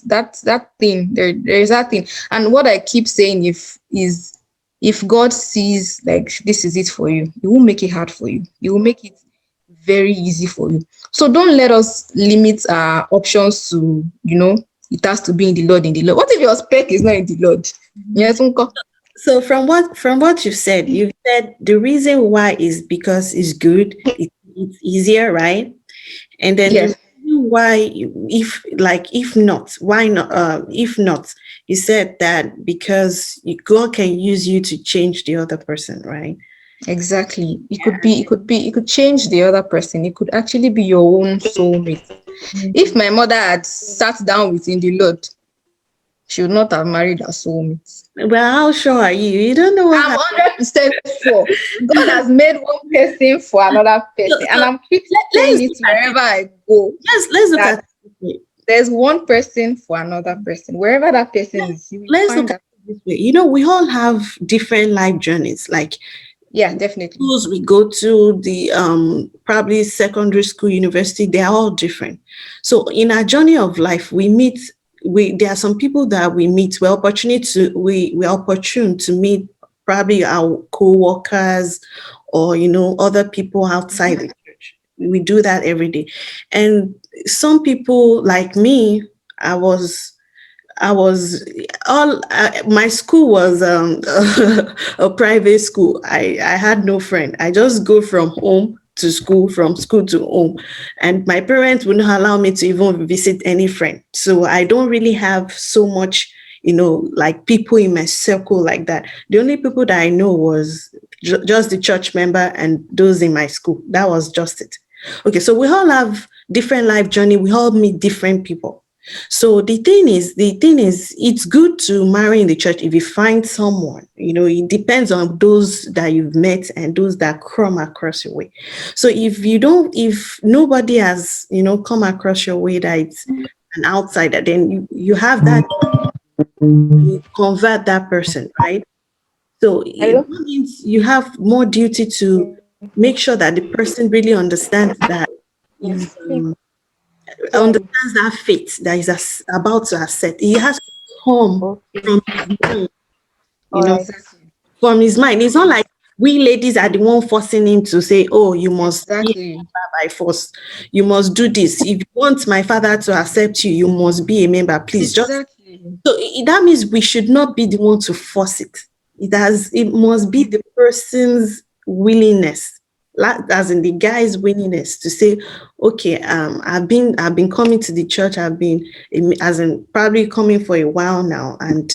thing. There's that thing. And what I keep saying if God sees like this is it for you, He will make it hard for you. He will make it very easy for you. So don't let us limit our options to, it has to be in the Lord, in the Lord. What if your spec is not in the Lord? Yes, uncle. So from what you said the reason why is because it's good, it's easier, right? And then yes. Why, if not, why not? If not, you said that because God can use you to change the other person, right? Exactly. It could change the other person. It could actually be your own soulmate. If my mother had sat down within the Lord, she would not have married her soulmate. Well, how sure are you? You don't know what I'm 100% sure. God has made one person for another person, and I'm keep saying it wherever I go. Let's look at it. There's one person for another person. Wherever that person is, let's look at it this way. We all have different life journeys. Like, yeah, definitely. Schools we go to, the probably secondary school, university, they are all different. So in our journey of life, there are some people that we meet. We're opportune to meet probably our co-workers or other people outside the church. We do that every day. And some people like me, my school was a private school. I had no friend. I just go from home to school, from school to home, and my parents wouldn't allow me to even visit any friend. So I don't really have so much, like people in my circle like that. The only people that I know was just the church member and those in my school. That was just it. Okay, so we all have different life journey. We all meet different people. So the thing is, it's good to marry in the church if you find someone. It depends on those that you've met and those that come across your way. So if nobody has, come across your way that it's an outsider, then you have that, you convert that person, right? So it Hello? means you have more duty to make sure that the person really understands that is understands that faith that is about to accept. He has to come Okay. from his mind, you All know, right. from his mind. It's not like we ladies are the one forcing him to say, "Oh, you must be a Exactly. member by force. You must do this. If you want my father to accept you, you must be a member. Please just." Exactly. So that means we should not be the one to force it. It must be the person's willingness, as in the guy's willingness to say, okay, I've been coming to the church, I've been, as in probably coming for a while now, and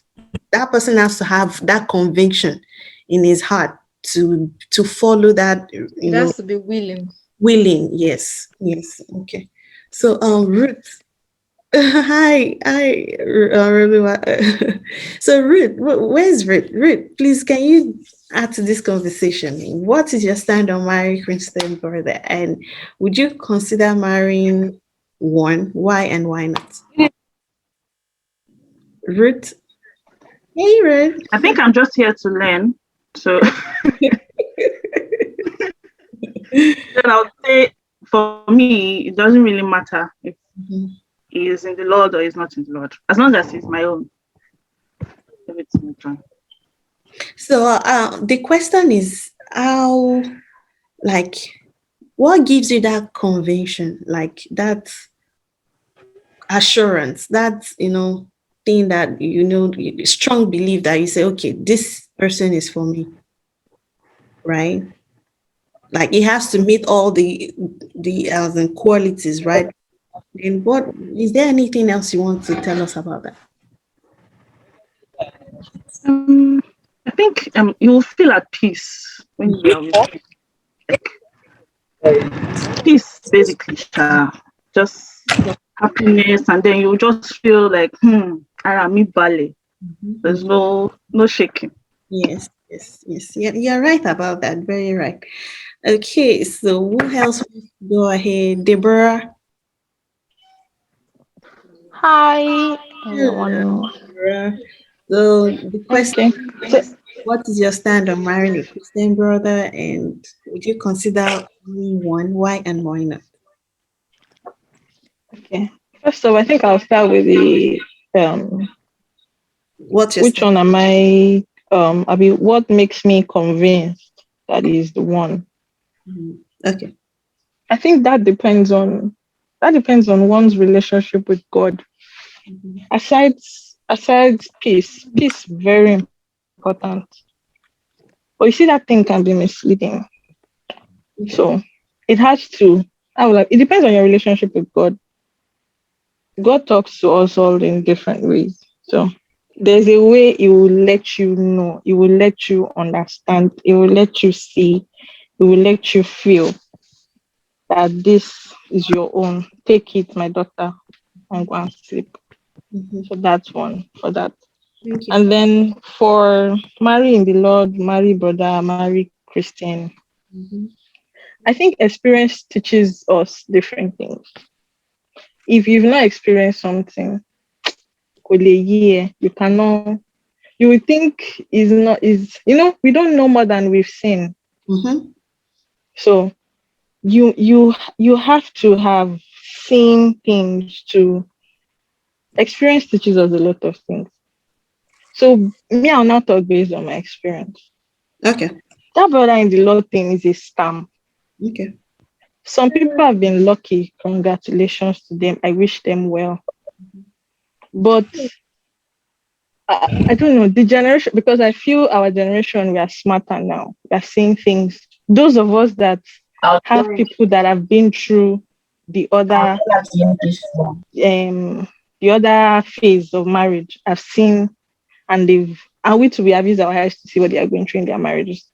that person has to have that conviction in his heart to follow that, It has to be willing. willing. Yes, yes, okay. So Ruth. Hi, Roluwa. So, Ruth, where's Ruth? Ruth, please, can you add to this conversation? What is your stand on marrying Christian brother? And would you consider marrying one? Why and why not? Ruth? Hey, Ruth. I think I'm just here to learn. So then I would say for me, it doesn't really matter if Mhm. he is in the Lord or he's not in the Lord. As long as he's my own, everything is fine. So, the question is how, like, what gives you that conviction, like that assurance, that thing that strong belief that you say, okay, this person is for me, right? Like it has to meet all the qualities, right? And what is there anything else you want to tell us about that? I think you will feel at peace when you are with him. Peace, basically, just happiness, and then you just feel like, I am me ballet. There's no shaking. Yes, yes, yes. Yeah, you're right about that. Very right. Okay, so who else wants to go ahead? Deborah. Hi, Hello, everyone. Deborah. So the question Okay. is, what is your stand on marrying a Christian brother, and would you consider only one? Why and why not? Okay. First off, I think I'll start with the What's your which stand? one am what makes me convinced that is the one. Okay. I think that depends on one's relationship with God. Mhm. Aside peace very important. But you see that thing can be misleading. Okay. So it has to it depends on your relationship with God. God talks to us all in different ways. So there's a way He will let you know, He will let you understand, He will let you see, He will let you feel that this is your own. Take it, my daughter, and go and sleep. Mhm. So that's one for that. Thank you. And then for marrying the Lord, marry brother, marry Christian, Mhm. I think experience teaches us different things. If you've not experienced something, you cannot. You would think is not is we don't know more than we've seen. Mhm. So you have to have seen things to experience teaches us a lot of things. So me, I'll not talk based on my experience. Okay. That brother in the law thing is a scam. Okay. Some people have been lucky. Congratulations to them. I wish them well. But I don't know the generation because I feel our generation we are smarter now. We are seeing things. Those of us that have people that have been through the other the other phase of marriage have seen and they've and we have used our eyes to see what they are going through in their marriages.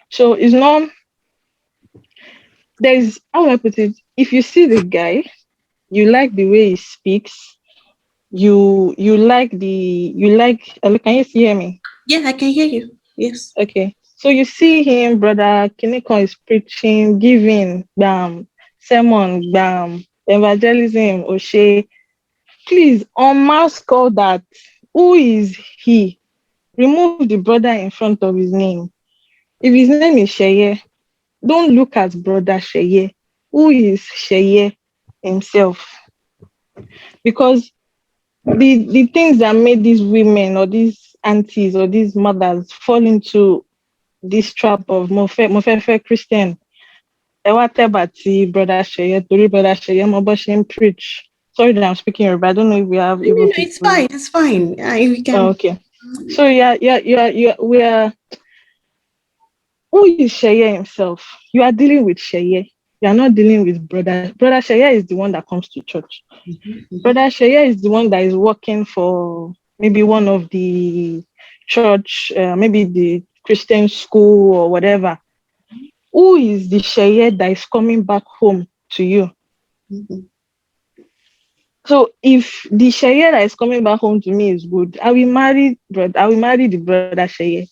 So it's not there's how do I put it? If you see the guy, you like the way he speaks, you like can you hear me? Yeah, I can hear you. Yes. Okay. So you see him, brother Kineko is preaching, giving, sermon, evangelism, Oshe. Please unmask all that. Who is he? Remove the brother in front of his name. If his name is Sheye, don't look at brother Sheye. Who is Sheye himself? Because the things that made these women or these aunties or these mothers fall into this trap of Mofefe Christian. Ewatebati, brother Sheye, Tori brother Sheye, Moboshin preach. Sorry that I'm speaking Yoruba. I don't know if we have No, no, Igbo no, it's people. fine. It's fine. We Oh, can. okay. So we are. Who is Sheye himself? You are dealing with Sheye. You are not dealing with brother. Brother Sheye is the one that comes to church. Brother Sheye is the one that is working for maybe one of the church, maybe the Christian school or whatever. Who is the Sheye that is coming back home to you? So if the Sheye that is coming back home to me is good, I will marry the brother Sheye.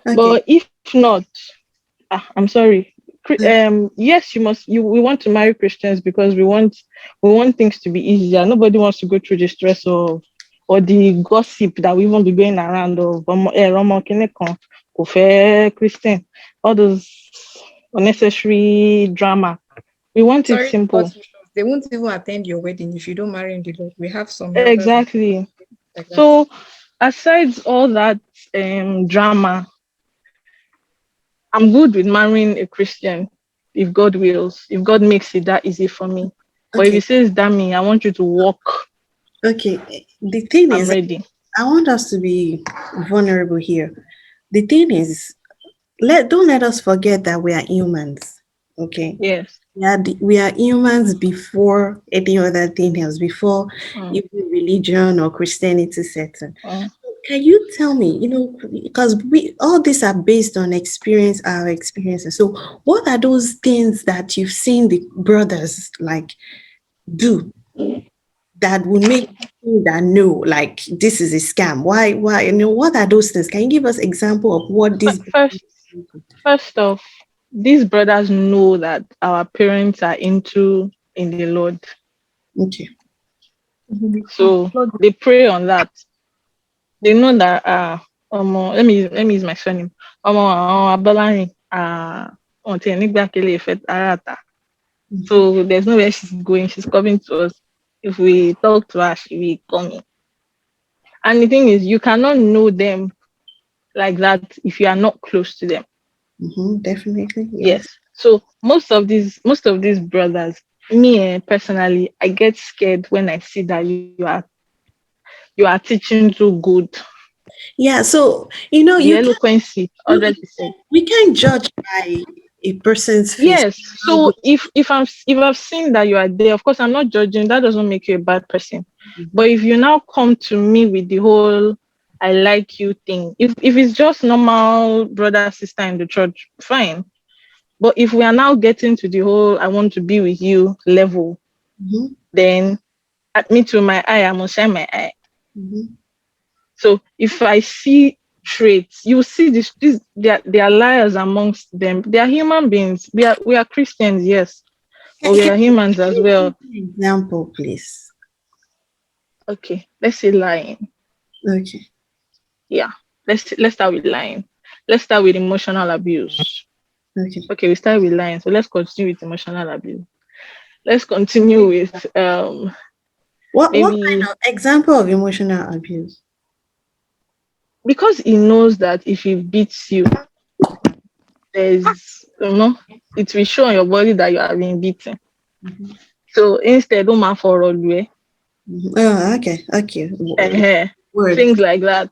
Okay. But if not, I'm sorry. Yes, we want to marry Christians because we want things to be easier. Nobody wants to go through the stress of or the gossip that we won't be going around of Christian, all those unnecessary drama. We want it Sorry to simple. cut you short. They won't even attend your wedding if you don't marry in the Lord. We have some elders Exactly. like that. So aside all that drama, I'm good with marrying a Christian if God wills, if God makes it that easy for me. But if Okay. He says, Dami, I want you to walk, Okay. The thing I'm is, ready. I want us to be vulnerable here. The thing is, don't let us forget that we are humans. Okay. Yes. We are humans before any other thing else, before Mm. even religion or Christianity sets in. Mm. Can you tell me, because we all these are based on our experiences. So what are those things that you've seen the brothers like do that would make you that no, like this is a scam? Why, what are those things? Can you give us example of what this First off, these brothers know that our parents are in the Lord. okay. So they pray on that. They know that let me use my surname. Abalani so there's nowhere she's going, she's coming to us. If we talk to her, she will come in. And the thing is, you cannot know them like that if you are not close to them. Definitely, Yes. yes. So most of these brothers, me personally, I get scared when I see that you are teaching too good. Yeah, so The eloquency, 100%. we can't judge by a person's face. Yes. So if I've seen that you are there, of course I'm not judging. That doesn't make you a bad person. But if you now come to me with the whole "I like you" thing, if it's just normal brother sister in the church, fine. But if we are now getting to the whole "I want to be with you" level, then at me to my eye, I must shine my eye. So if I see traits, you see this they are liars amongst them. They are human beings. We are Christians, yes, but we are humans as well. Example, please. Okay, let's say lying. Okay. Yeah, let's start with lying. Let's start with emotional abuse. Okay, we start with lying, so let's continue with emotional abuse. Let's continue with what maybe kind of example of emotional abuse? because he knows that if he beats you, there's it will show on your body that you are being beaten. So instead, don't man for all way. Oh, okay. Things like that.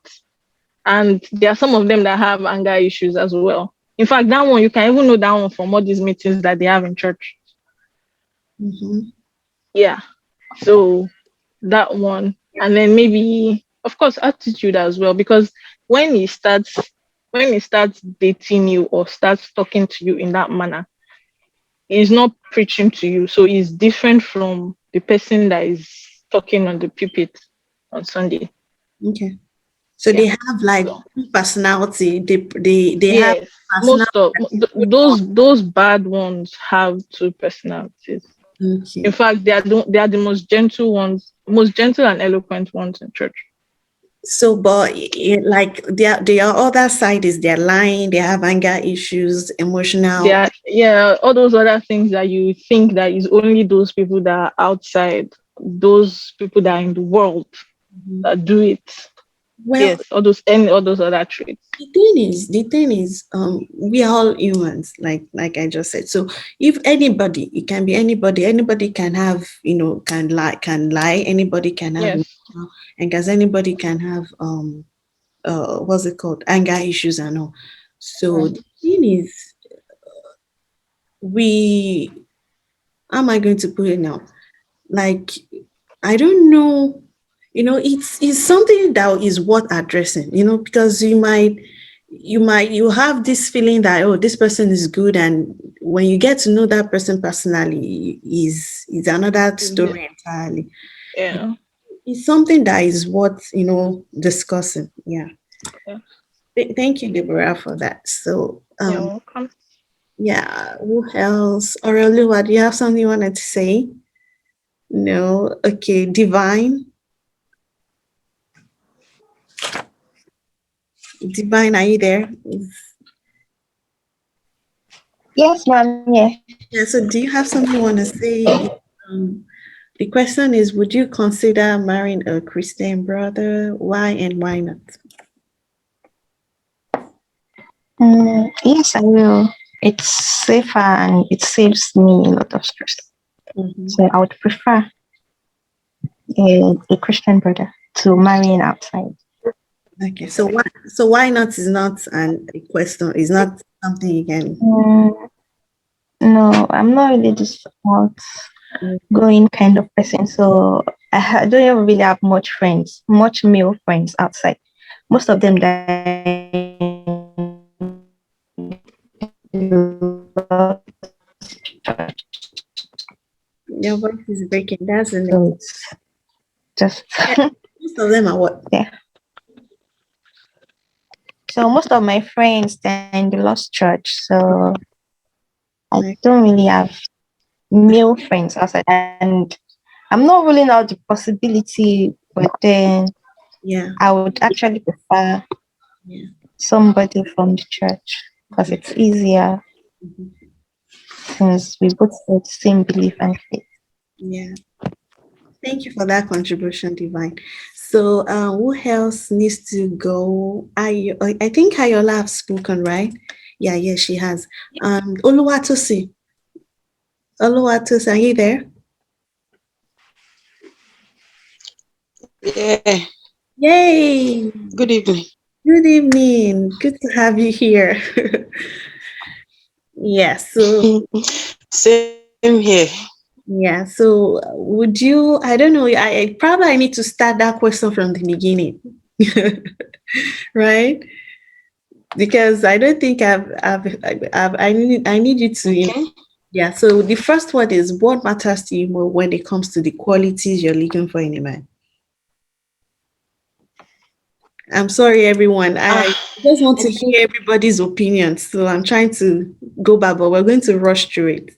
And there are some of them that have anger issues as well. In fact, that one, you can even know that one from all these meetings that they have in church. Yeah. So that one. And then maybe, of course, attitude as well. Because when he starts dating you or starts talking to you in that manner, he's not preaching to you. So he's different from the person that is talking on the pulpit on Sunday. Okay. So they Yeah. have like So personality. They have yes, personality. those bad ones have two personalities. In Okay. fact, they are the most gentle ones, most gentle and eloquent ones in church. So, but like their other side is they're lying. They have anger issues, They emotional. are, yeah, all those other things that you think that is only those people that are outside, those people that are in the world Mhm. that do it. Well, Yes, all those other traits. the thing is, we are all humans, like I just said. So if anybody, it can be anybody. Anybody can have, can lie. Anybody can have, Yes. and because anybody can have, what's it called, anger issues and all. So Right. the thing is, we, how am I going to put it now? Like, I don't know. It's something that is worth addressing. Because you have this feeling that, oh, this person is good, and when you get to know that person personally, is another Yeah. story entirely. Yeah. It's something that is worth discussing. Yeah. Yeah. Thank you, Deborah, for that. So You're welcome. yeah, who else? Orelua, do you have something you wanted to say? No. Okay, Divine. Divine, are you there? Yes, ma'am. Yeah. Yeah, so do you have something you want to say? The question is, would you consider marrying a Christian brother? Why and why not? Yes, I will. It's safer and it saves me a lot of stress. Mhm. So I would prefer a Christian brother to marrying outside. Okay, so why not is not a question, is not something you can. Mm, no, I'm not really this outgoing kind of person. So I don't even really have much male friends outside. Most of them that Your voice is breaking. That's the next. so it's just Most of them are what? yeah. So most of my friends they're in the lost church. So I Like, don't really have male friends outside, and I'm not ruling out the possibility, but then yeah, I would actually prefer yeah. somebody from the church because it's easier Mhm. since we both have the same belief and faith. Yeah. Thank you for that contribution, Divine. So, who else needs to go? I think Ayola have spoken, right? Yeah, yeah, she has. Oluwatosi. Oluwatosi, are you there? Yeah, Yay! good evening. Good evening. Good to have you here. Yeah, so Same here. yeah, so would you, I don't know, I probably I need to start that question from the beginning. Right? Because I don't think I need you to, Okay. yeah. So the first one is, what matters to you more when it comes to the qualities you're looking for in a man? I'm sorry, everyone. I Ah, just want I to think hear everybody's opinion. So I'm trying to go back, but we're going to rush through it.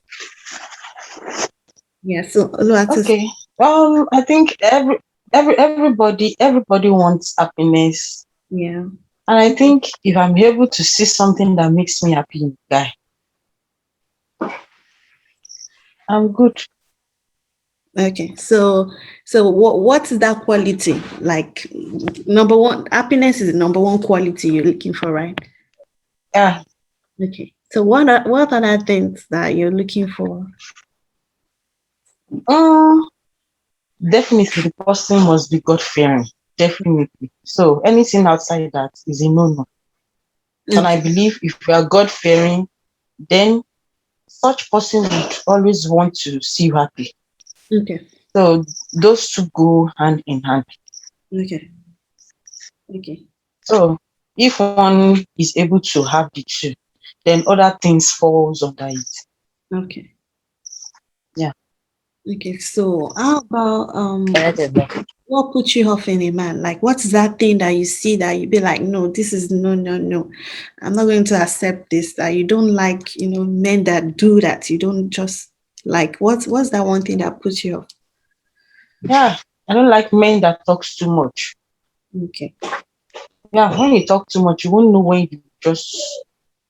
Yeah. So Oluwatosi, okay. I think everybody wants happiness, yeah. and I think if I'm able to see something that makes me happy in a guy, I'm good. Okay. So what's that quality? Like, number one, happiness is the number one quality you're looking for, right? Yeah. Okay. So what other things that you're looking for? Um, Definitely the person must be God fearing. Definitely. So anything outside that is a no-no. And I Okay. believe if you are God fearing, then such person would always want to see you happy. Okay. So those two go hand in hand. Okay. Okay. So if one is able to have the two, then other things falls under it. Okay. Yeah. Okay, so how about That is that. what puts you off in a man? Like, what's that thing that you see that you be like, no, this is no, no, no. I'm not going to accept this. That you don't like, men that do that. You don't just like what's that one thing that puts you off? Yeah, I don't like men that talks too much. Okay. Yeah, when you talk too much, you won't know when you just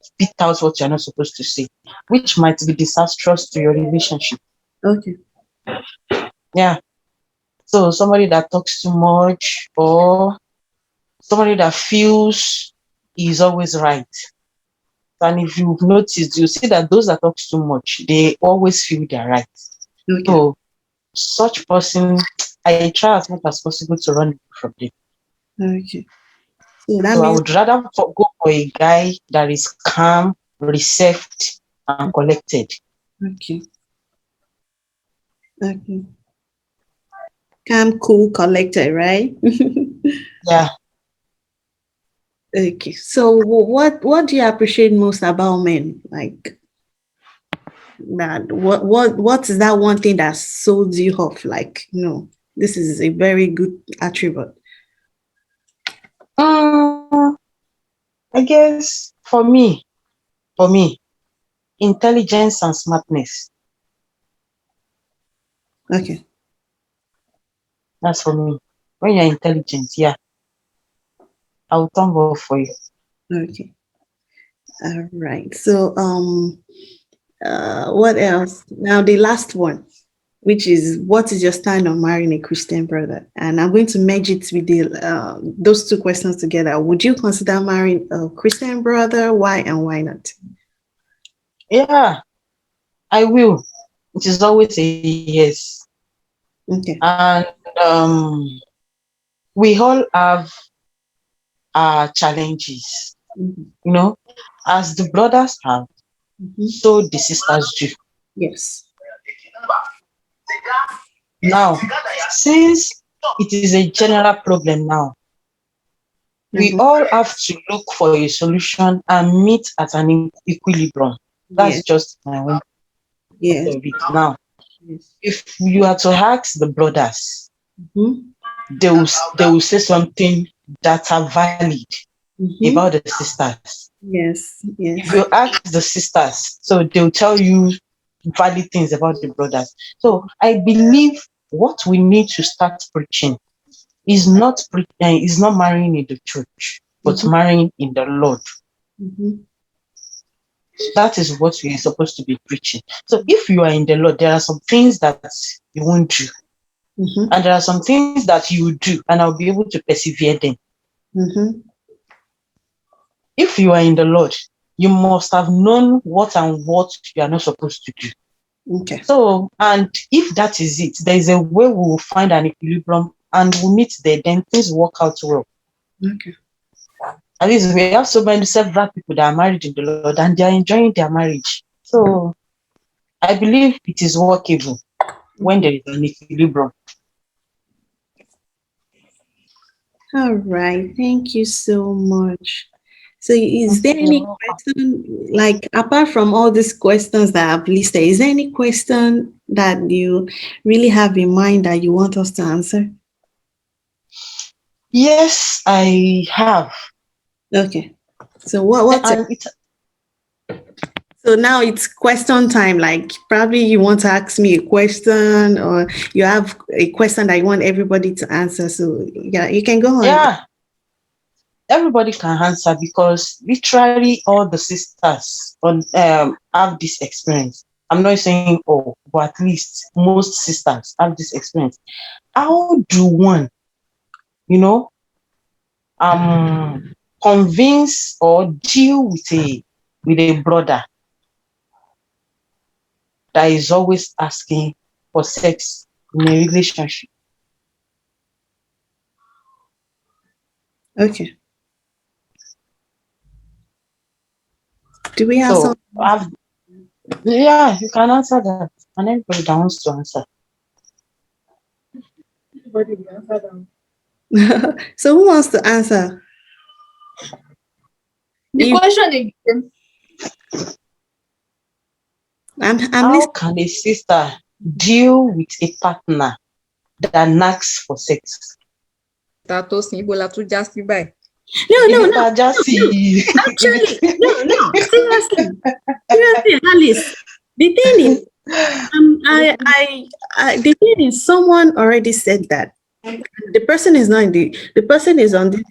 spit out what you're not supposed to say, which might be disastrous to your relationship. Okay. Yeah. So somebody that talks too much or somebody that feels is always right. And if you've noticed, you see that those that talk too much, they always feel they're right. Okay. So such person, I try as much as possible to run away from them. Okay. So that So I means would rather go for a guy that is calm, reserved, and collected. okay. Okay. Calm, cool, collected, right? Yeah. Okay. So what do you appreciate most about men? Like that what is that one thing that sold you off? Like, no, this is a very good attribute. Mm, I guess for me, intelligence and smartness. Okay. That's for me. When you're intelligent, yeah, I'll turn off for you. Okay. All right. So what else? Now the last one, which is what is your stand on marrying a Christian brother? And I'm going to merge it with the those two questions together. Would you consider marrying a Christian brother? Why and why not? Yeah, I will. It is always a yes. Okay. And we all have our challenges, Mhm. as the brothers have, Mhm. so the sisters do. Yes. Now, since it is a general problem now, we Mhm. all have to look for a solution and meet at an equilibrium. That's Yes. just my own Yes. of it. Now, Yes. if you are to ask the brothers, Mhm. they will say something that are valid Mhm. about the sisters. Yes. If Yes. you ask the sisters, so they'll tell you valid things about the brothers. So I believe what we need to start preaching is not marrying in the church, but Mhm. marrying in the Lord. Mhm. That is what we are supposed to be preaching. So if you are in the Lord, there are some things that you won't do, Mhm. and there are some things that you will do, and I'll be able to persevere them. Mhm. If you are in the Lord, you must have known what and what you are not supposed to do. Okay. So, and if that is it, there is a way we will find an equilibrium and we'll meet there, then things work out well. Okay. At least we have several people that are married in the Lord and they are enjoying their marriage. So I believe it is workable when Mhm. there is an equilibrium. All right. Thank you so much. So, is there You're any welcome. question, like apart from all these questions that I've listed, is there any question that you really have in mind that you want us to answer? Yes, I have. Okay. So, what's it? And it So now it's question time. Like probably you want to ask me a question, or you have a question that you want everybody to answer. So yeah, you can go on. yeah, everybody can answer because literally all the sisters have this experience. I'm not saying all, but at least most sisters have this experience. How do one, you know, convince or deal with a brother that is always asking for sex in a relationship? Okay. Do we have some? So yeah, you can answer that. And everybody that wants to answer. So who wants to answer? The If question again. I'm How listening. can a sister deal with a partner that knacks for sex? Status ni ibo la tún já sí báyìí. No. Just see. Actually, no. Seriously, Alice. The thing is, the thing is, someone already said that. The person is not in the person is on this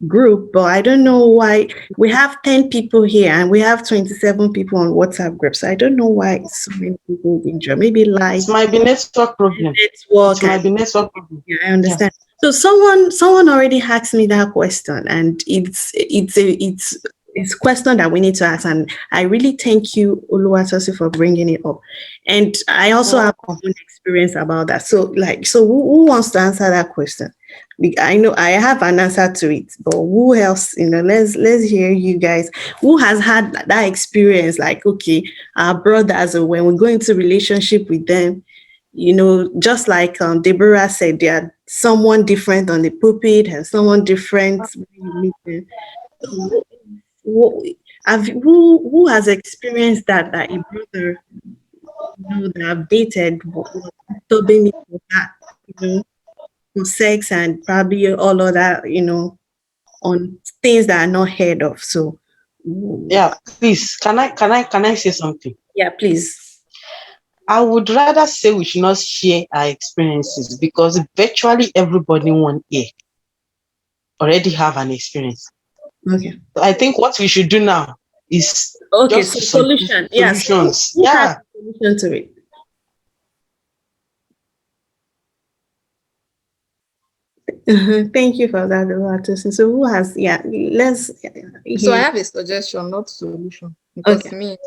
group, but I don't know why we have 10 people here and we have 27 people on WhatsApp groups. I don't know why so many people enjoy. Maybe live It might be network problem. network. It might be network problem. Yeah, I understand. So someone already asked me that question, and it's a question that we need to ask. And I really thank you, Oluwatosi, for bringing it up. And I also have my own experience about that. So who wants to answer that question? I know I have an answer to it, but who else? Let's hear you guys. Who has had that experience? Like, okay, our brothers, or when we go into relationship with them, just like Deborah said, they are someone different on the pulpit and someone different when you meet them. So, who has experienced that a brother that I've dated was disturbing me for that, for sex and probably all of that, on things that are not heard of. So Yeah, please, can I say something? yeah, please. I would rather say we should not share our experiences, because virtually everybody one here already have an experience. Okay. So I think what we should do now is just solution. Yes. Solutions. Yeah. Solution to it. Thank you for that, Oluwatosin. So who has? Yeah, let's. So I have a suggestion, not solution, because me,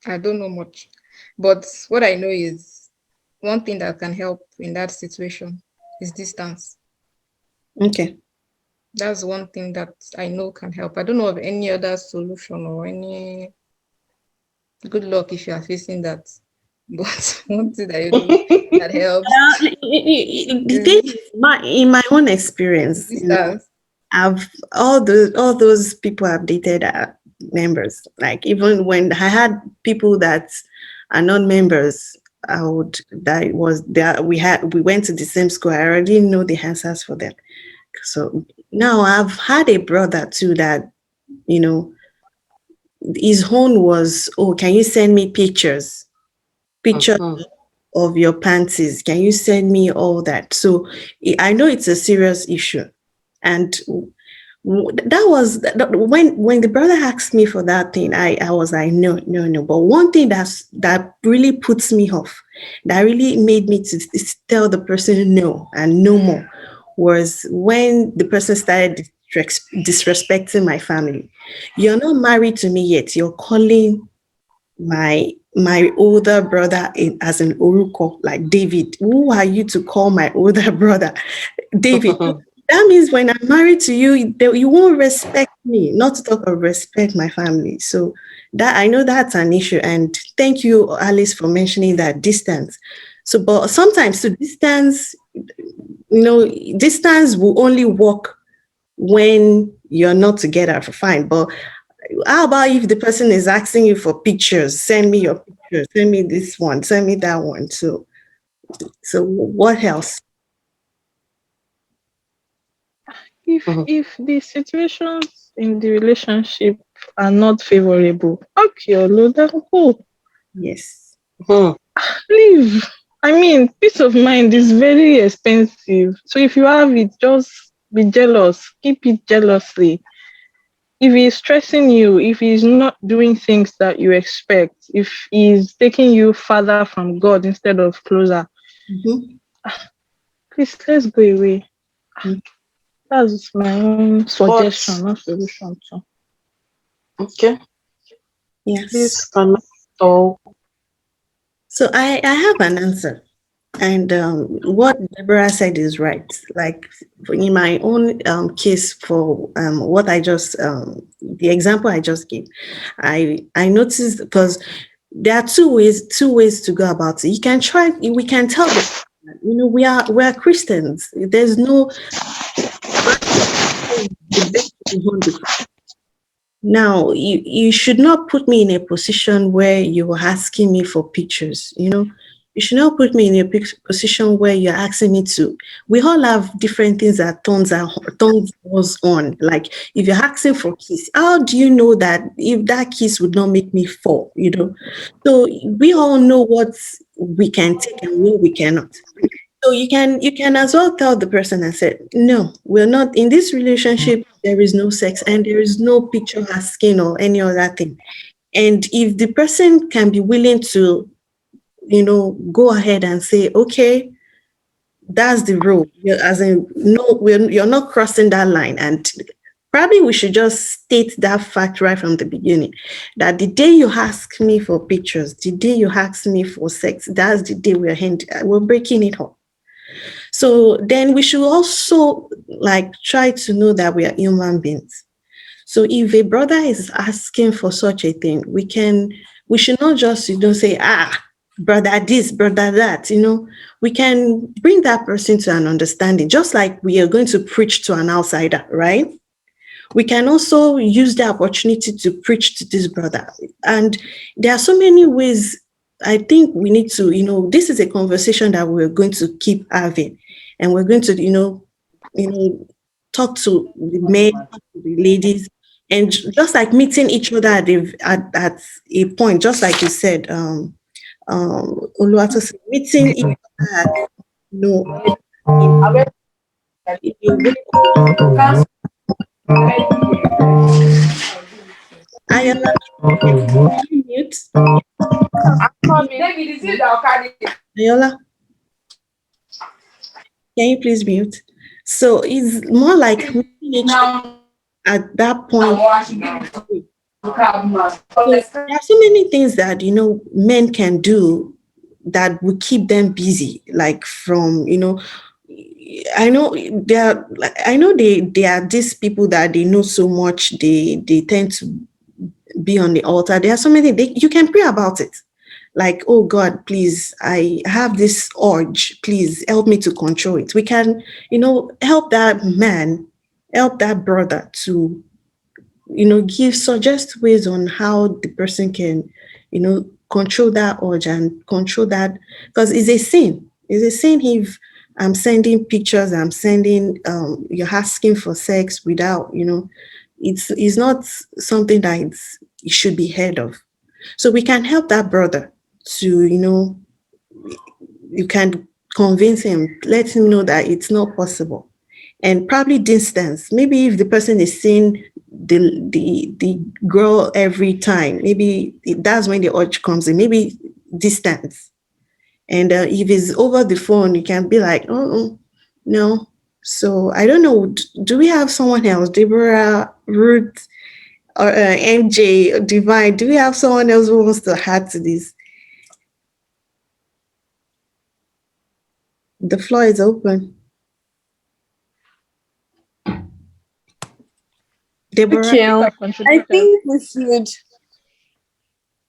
I don't know much, but what I know is one thing that can help in that situation is distance. Okay. That's one thing that I know can help. I don't know of any other solution or any. Good luck if you are facing that. But one thing that you know that helps. In my own experience, I've all those people I've dated are members. Like, even when I had people that are not members, we went to the same school. I already know the answers for them. So now I've had a brother too that, his own was, can you send me pictures of your panties? Can you send me all that? So I know it's a serious issue. And that was when the brother asked me for that thing, I was like, no. But one thing that really puts me off, that really made me to tell the person no and no more, was when the person started disrespecting my family. You're not married to me yet. You're calling my older brother as an oruko, like David. Who are you to call my older brother David? That means when I'm married to you, you won't respect me, not to talk of respect my family. So that, I know that's an issue. And thank you, Alice, for mentioning that distance. So, but sometimes distance will only work when you're not together, fine. But how about if the person is asking you for pictures? Send me your pictures, send me this one, send me that one. So what else? If the situations in the relationship are not favorable, okay, go. Yes. Leave. I mean, peace of mind is very expensive. So if you have it, just be jealous. Keep it jealously. If he's stressing you, if he's not doing things that you expect, if he's taking you farther from God instead of closer, please, let's go away. That's my own suggestion, not solution too. Okay. Yes. Please connect. So I have an answer. And what Deborah said is right. Like, in my own case, for what I just, the example I just gave, I noticed, because there are two ways to go about it. You can try. We can tell them, we are Christians. There's no. Now, you should not put me in a position where you are asking me for pictures, you know. You should not put me in a position where you're asking me to. We all have different things that turns us on. Like if you're asking for kiss, how do you know that if that kiss would not make me fall, you know? So we all know what we can take and what we cannot. So you can as well tell the person and say, no, we're not in this relationship. There is no sex and there is no picture asking or any other thing. And if the person can be willing to, go ahead and say, okay, that's the rule. As in, no, you're not crossing that line. And probably we should just state that fact right from the beginning. That the day you ask me for pictures, the day you ask me for sex, that's the day we're breaking it up. So then we should also like try to know that we are human beings. So if a brother is asking for such a thing, we should not just, say, brother this, brother that, we can bring that person to an understanding, just like we are going to preach to an outsider, right? We can also use the opportunity to preach to this brother. And there are so many ways. I think we need to, this is a conversation that we're going to keep having. And we're going to, talk to the men, talk to the ladies, and just like meeting each other at a point, just like you said, Oluwato, meeting each other at, Ayola, can you mute? Ayola, can you please mute? So it's more like meeting each other at that point. So there are so many things that men can do that will keep them busy. Like from I know they are these people that they know so much. They tend to be on the altar. There are so many you can pray about it. Like, oh God, please, I have this urge. Please help me to control it. We can, help that man, help that brother to, suggest ways on how the person can, control that urge and control that, because it's a sin. It's a sin if I'm sending pictures, you're asking for sex without, it's not something that it should be heard of. So we can help that brother to, you can convince him, let him know that it's not possible. And probably distance. Maybe if the person is seeing the girl every time, maybe that's when the urge comes in. Maybe distance. And if it's over the phone, you can be like, oh, no. So I don't know. Do we have someone else? Deborah, Ruth, or MJ, Divine? Do we have someone else who wants to add to this? The floor is open. Deborah, Okay, I think we should.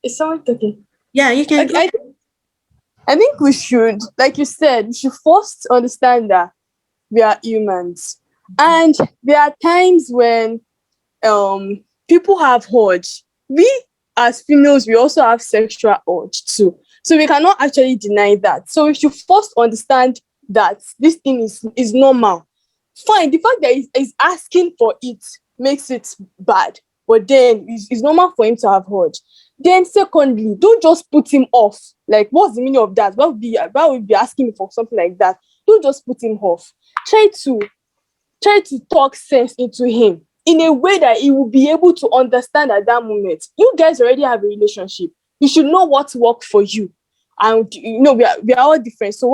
Is someone talking? Yeah, you can. Okay, I think we should, like you said, we should first understand that we are humans, and there are times when people have urge. We as females, we also have sexual urge too. So we cannot actually deny that. So we should first understand that this thing is normal. Fine, the fact that he's asking for it makes it bad, but then it's normal for him to have urge. Then secondly, don't just put him off. Like, what's the meaning of that? Why would be asking me for something like that? Don't just put him off. Try to talk sense into him in a way that he will be able to understand at that moment. You guys already have a relationship. You should know what works for you. And we are all different. So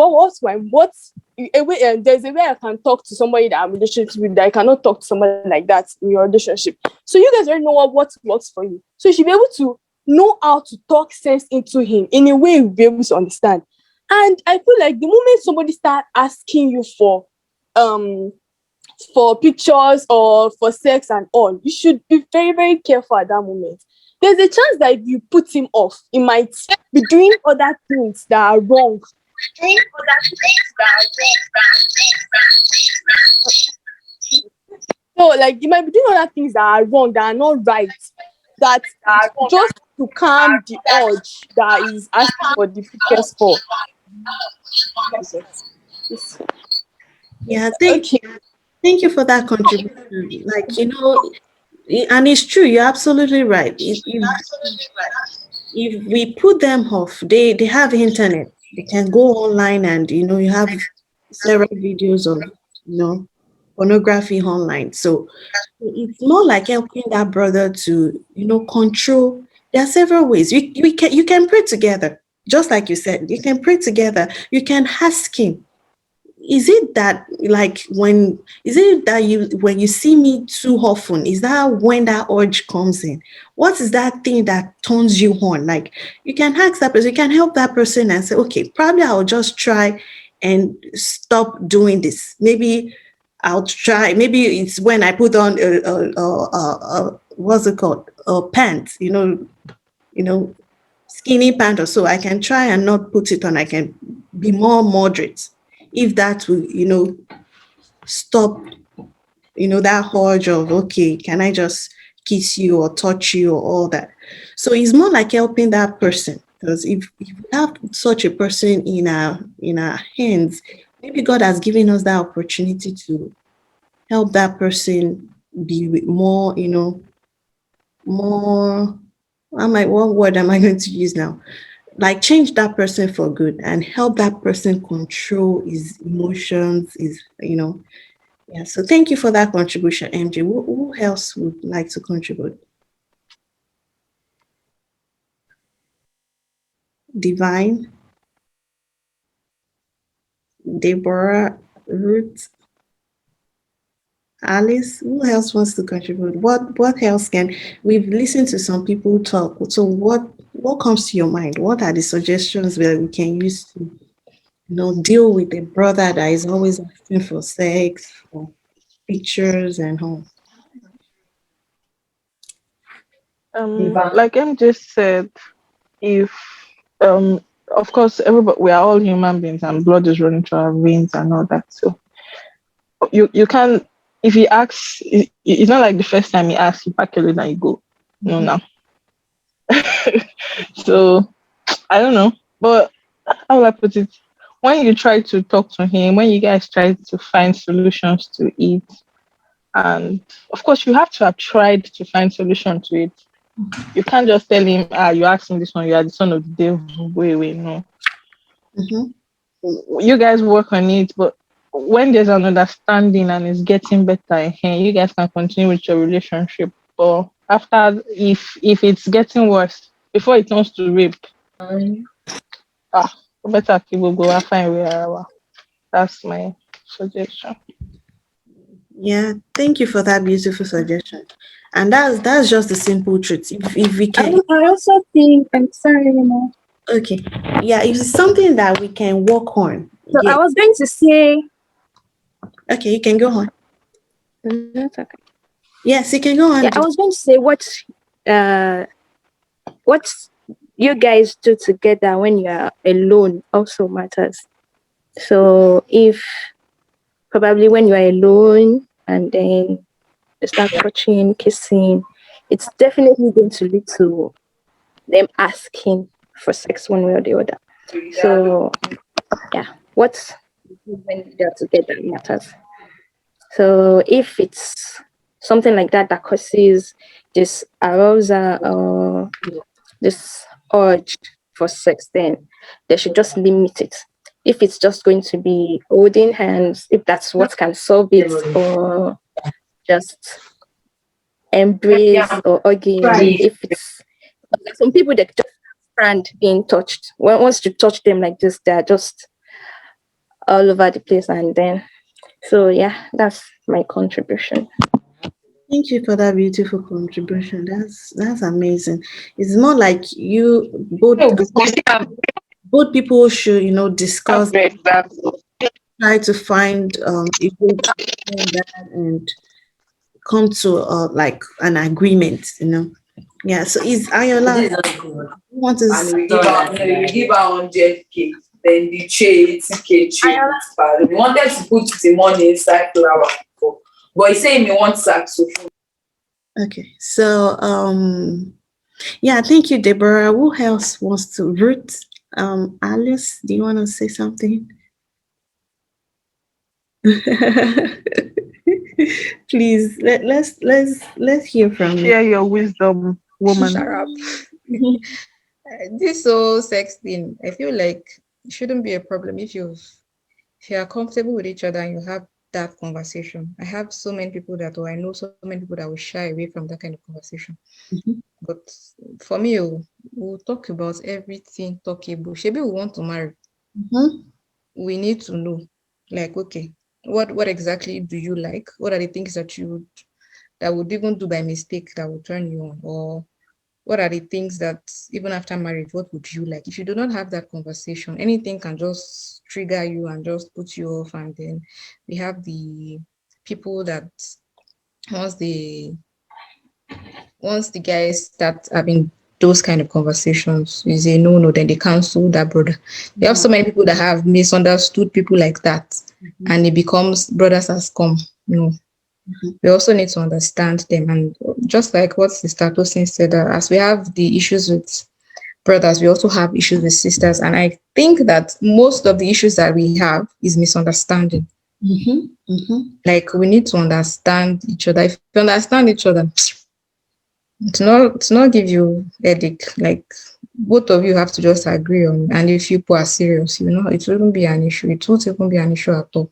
there's a way I can talk to somebody that I'm in a relationship with that I cannot talk to somebody like that in your relationship. So you guys already know what works for you. So you should be able to know how to talk sense into him in a way you'll be able to understand. And I feel like the moment somebody start asking you for pictures or for sex and all, you should be very, very careful at that moment. There's a chance that if you put him off, he might be doing other things that are wrong. So like you might be doing other things that are wrong, that are not right, that just to calm the urge that is asking for the pictures for. Yes. Yeah, Okay. thank you for that contribution. Like, and it's true, you're absolutely right. If we put them off, they have internet. They can go online and you have several videos of pornography online. So it's more like helping that brother to control. There are several ways. You can pray together. Just like you said, you can pray together. You can ask him, is it that when you see me too often, is that when that urge comes in? What is that thing that turns you on? Like, you can ask that person, you can help that person and say, okay, probably I'll just try and stop doing this. Maybe I'll try, maybe it's when I put on what's it called, a pants, skinny pant or so. I can try and not put it on. I can be more moderate, if that will stop that urge of, okay, can I just kiss you or touch you or all that. So it's more like helping that person, because if we have such a person in our hands, maybe God has given us that opportunity to help that person be more more, what word am I going to use now? Like, change that person for good and help that person control his emotions, yeah. So thank you for that contribution, MJ. Who else would like to contribute? Divine, Deborah, Ruth, Alice. Who else wants to contribute? What else can we've listened to some people talk? So what comes to your mind? What are the suggestions that we can use to deal with a brother that is always asking for sex, for pictures and all? Like MJ said, if of course everybody, we are all human beings and blood is running through our veins and all that. So you can't, if he asks, it's not like the first time he asks, you pack your load and you go. No, now. So I don't know, but how will I put it? When you try to talk to him, when you guys try to find solutions to it, and of course you have to have tried to find solution to it. You can't just tell him, you asked him this one, you are the son of the devil. Wait, no. You guys work on it, but when there's an understanding and it's getting better, you guys can continue with your relationship. But after, if it's getting worse, before it turns to rape, better people go and find where I are. That's my suggestion. Yeah, thank you for that beautiful suggestion. And that's just the simple truth. If we can, I also think, I'm sorry, okay, yeah, if it's something that we can work on. So yeah. I was going to say, Okay, you can go on. that's okay. Yes, you can go on. Yeah, I was going to say what you guys do together when you are alone also matters. So if probably when you are alone and then you start touching, kissing, it's definitely going to lead to them asking for sex one way or the other. So yeah, what when they're together matters. So if it's something like that that causes this arousal or this urge for sex, then they should just limit it. If it's just going to be holding hands, if that's what can solve it, or just embrace or hugging, if it's some people that just stand being touched. Once you touch them like this, they're just all over the place, and then so yeah, that's my contribution. Thank you for that beautiful contribution. That's amazing. It's more like both people should discuss, try to find a way to explain that and come to like an agreement. Yeah. So is Ayola, you want to We give her 100K, then the tray 80K tray. We wanted to put the money inside flour before, But he's saying he wants saxophone. Okay, so yeah, thank you, Deborah. Who else wants to? Ruth, Alice, do you want to say something? Please let's hear from you. Share your wisdom, woman. Shut up. This whole sex thing, I feel like it shouldn't be a problem if you are comfortable with each other and you have that conversation. I have so many people or I know so many people that will shy away from that kind of conversation. Mhm. But for me, we'll talk about everything talkable. Maybe we want to marry. Mhm. We need to know, like, okay, what exactly do you like? What are the things that would even do by mistake that will turn you on? Or what are the things that even after marriage, what would you like? If you do not have that conversation, anything can just trigger you and just put you off. And then we have the people that once the guys start having those kind of conversations, you say no, then they cancel that brother. We have so many people that have misunderstood people like that, and it becomes brothers has come. We also need to understand them, and just like what Sister Tosin said, as we have the issues with brothers, we also have issues with sisters, and I think that most of the issues that we have is misunderstanding. Like, we need to understand each other. If you understand each other, it's not give you headache. Like, both of you have to just agree on, and if you are serious, it wouldn't be an issue. It won't even be an issue at all.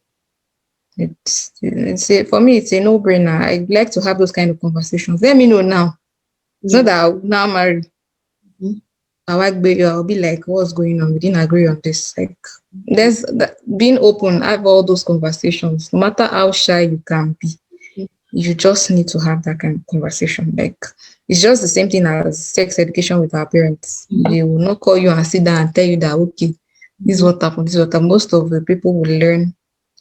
For me, it's a no-brainer. I like to have those kind of conversations. Let me know now. It's not that I'll now marry. I'll be like, what's going on? We didn't agree on this. Like, there's being open, have all those conversations. No matter how shy you can be, you just need to have that kind of conversation. Like, it's just the same thing as sex education with our parents. They will not call you and sit down and tell you that, okay, this is what happened, this is what happened. Most of the people will learn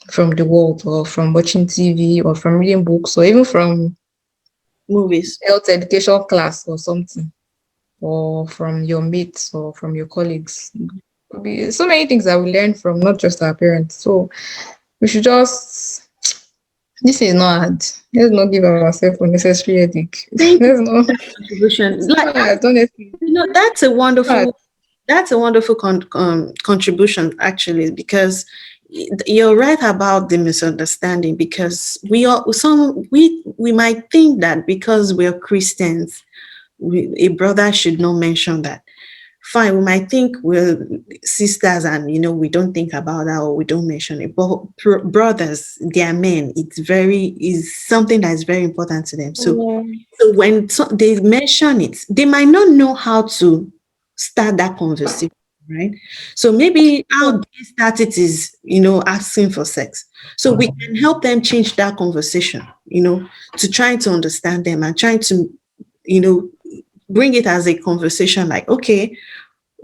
from the world, or from watching TV, or from reading books, or even from movies, health education class or something, or from your mates or from your colleagues. So many things that we learn from, not just our parents. So we should just, this is not hard. Let's not give ourselves unnecessary headache. Let's not contribution. Honestly, that's a wonderful contribution, actually, because you're right about the misunderstanding, because we might think that because we're Christians, a brother should not mention that. Fine, we might think we're sisters and we don't think about that, or we don't mention it. But brothers, they are men. Is something that is very important to them. So when they mention it, they might not know how to start that conversation. Right. So maybe how they start it is, asking for sex. So we can help them change that conversation, to try to understand them and trying to, bring it as a conversation, like, okay,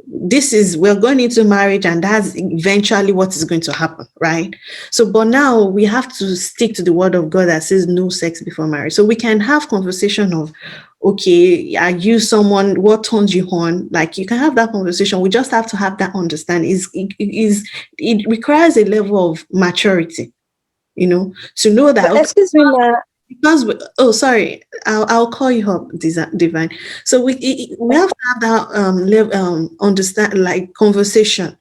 we're going into marriage and that's eventually what is going to happen, right? So, but now we have to stick to the word of God that says no sex before marriage. So we can have conversation of, okay, are you someone, what turns you on? Like, you can have that conversation. We just have to have that understanding. It requires a level of maturity, to know that. But excuse me, ma. Because sorry, I'll call you up, Divine. So we have to have that understand, like, conversation,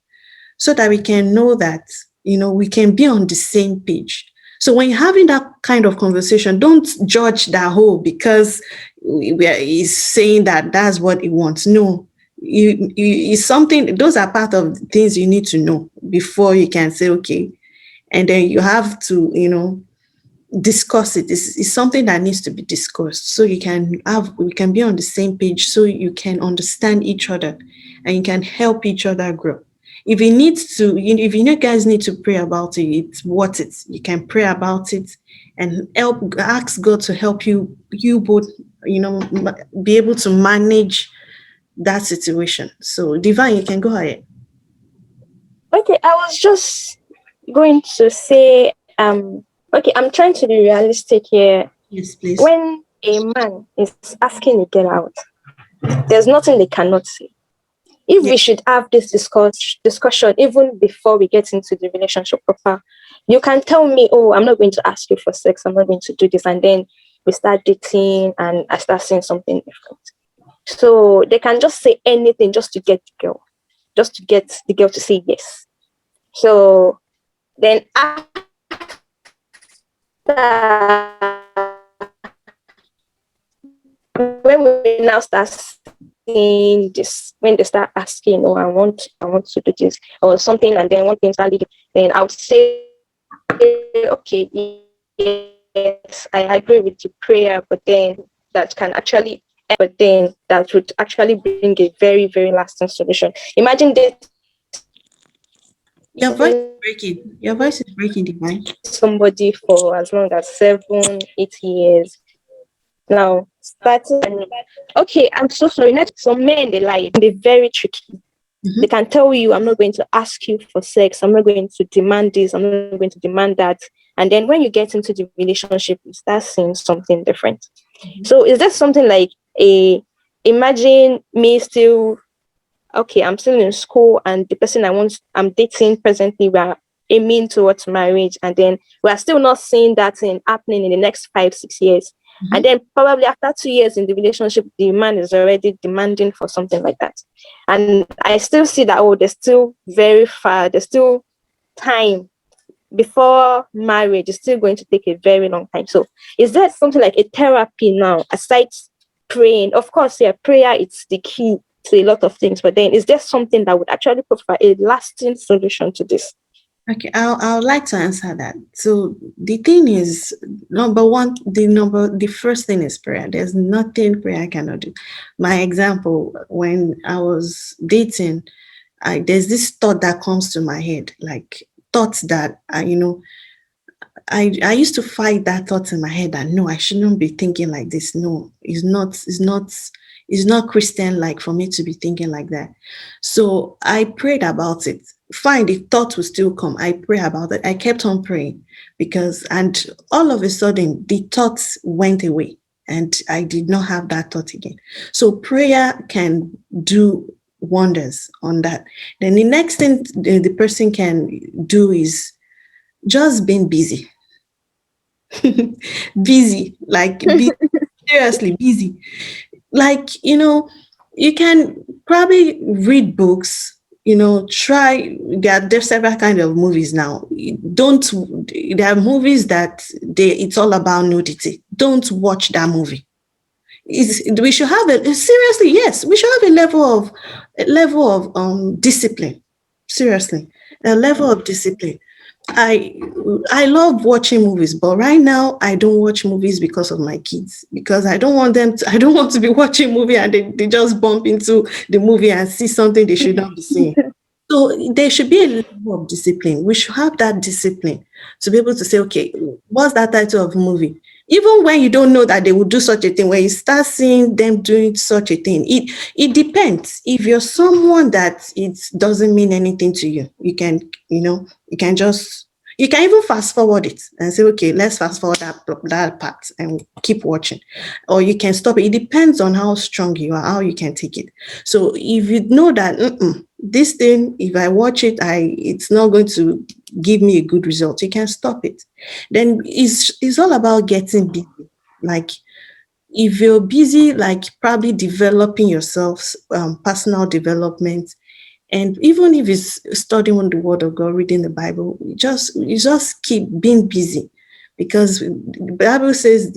so that we can know that we can be on the same page. So when you're having that kind of conversation, don't judge that whole because he's saying that that's what he wants. No, it's something. Those are part of the things you need to know before you can say okay, and then you have to discuss it. It's something that needs to be discussed, so we can be on the same page, so you can understand each other and you can help each other grow. If it needs to, if you guys need to pray about it, it's worth it. You can pray about it and ask God to help you both, be able to manage that situation. So, Divine, you can go ahead. Okay, I was just going to say, okay, I'm trying to be realistic here. Yes, please. When a man is asking a girl out, there's nothing they cannot say. if we should have this discussion even before we get into the relationship proper, you can tell me, oh, I'm not going to ask you for sex, I'm not going to do this, and then we start dating and I start saying something different. So they can just say anything just to get the girl, just to get the girl to say yes. So then after when we now start seeing this, when they start asking, oh, I want to do this or something, and then one thing start leading, then I would say, okay, yes, I agree with the prayer, but then that can actually, but then that would actually bring a very, very lasting solution. Imagine this. Your voice is breaking. Your voice is breaking, Divine. Somebody for as long as 7-8 years. Now, starting, okay, I'm so sorry. Not some men, they lie. They're very tricky. They can tell you, I'm not going to ask you for sex. I'm not going to demand this. I'm not going to demand that. And then when you get into the relationship, you start seeing something different. So is that something like imagine me still, okay, I'm still in school and the person I'm dating presently, we're aiming towards marriage. And then we're still not seeing that thing happening in the next 5-6 years. And then probably after 2 years in the relationship, the man is already demanding for something like that. And I still see that, oh, there's still very far, there's still time before marriage. It's still going to take a very long time. So is that something like a therapy now, aside praying? Of course, yeah, prayer is the key to a lot of things. But then is there something that would actually provide a lasting solution to this? Okay, I would like to answer that. So the thing is, the first thing is prayer. There's nothing prayer cannot do. My example, when I was dating, there's this thought that comes to my head, like thoughts that I used to fight that thought in my head that no, I shouldn't be thinking like this. No, it's not Christian-like for me to be thinking like that. So I prayed about it. Fine, the thought will still come. I pray about it. I kept on praying and all of a sudden the thoughts went away and I did not have that thought again. So prayer can do wonders on that. Then the next thing the person can do is just being busy. Busy, seriously busy. Like, you can probably read books, try, there's several kinds of movies now. There are movies that it's all about nudity. Don't watch that movie. We should have seriously, yes, we should have a level of discipline. Seriously, a level of discipline. I love watching movies, but right now I don't watch movies because of my kids, because I don't want to be watching movie and they just bump into the movie and see something they should not be seeing. So there should be a level of discipline. We should have that discipline to be able to say, okay, what's that title of movie? Even when you don't know that they will do such a thing, when you start seeing them doing such a thing, it depends. If you're someone that it doesn't mean anything to you, you can even fast forward it and say, okay, let's fast forward that part and keep watching. Or you can stop it. It depends on how strong you are, how you can take it. So if you know that this thing, if I watch it, it's not going to give me a good result, you can stop it. Then it's all about getting busy. Like if you're busy, like probably developing yourself, personal development, and even if it's studying the Word of God, reading the Bible, you just keep being busy, because the Bible says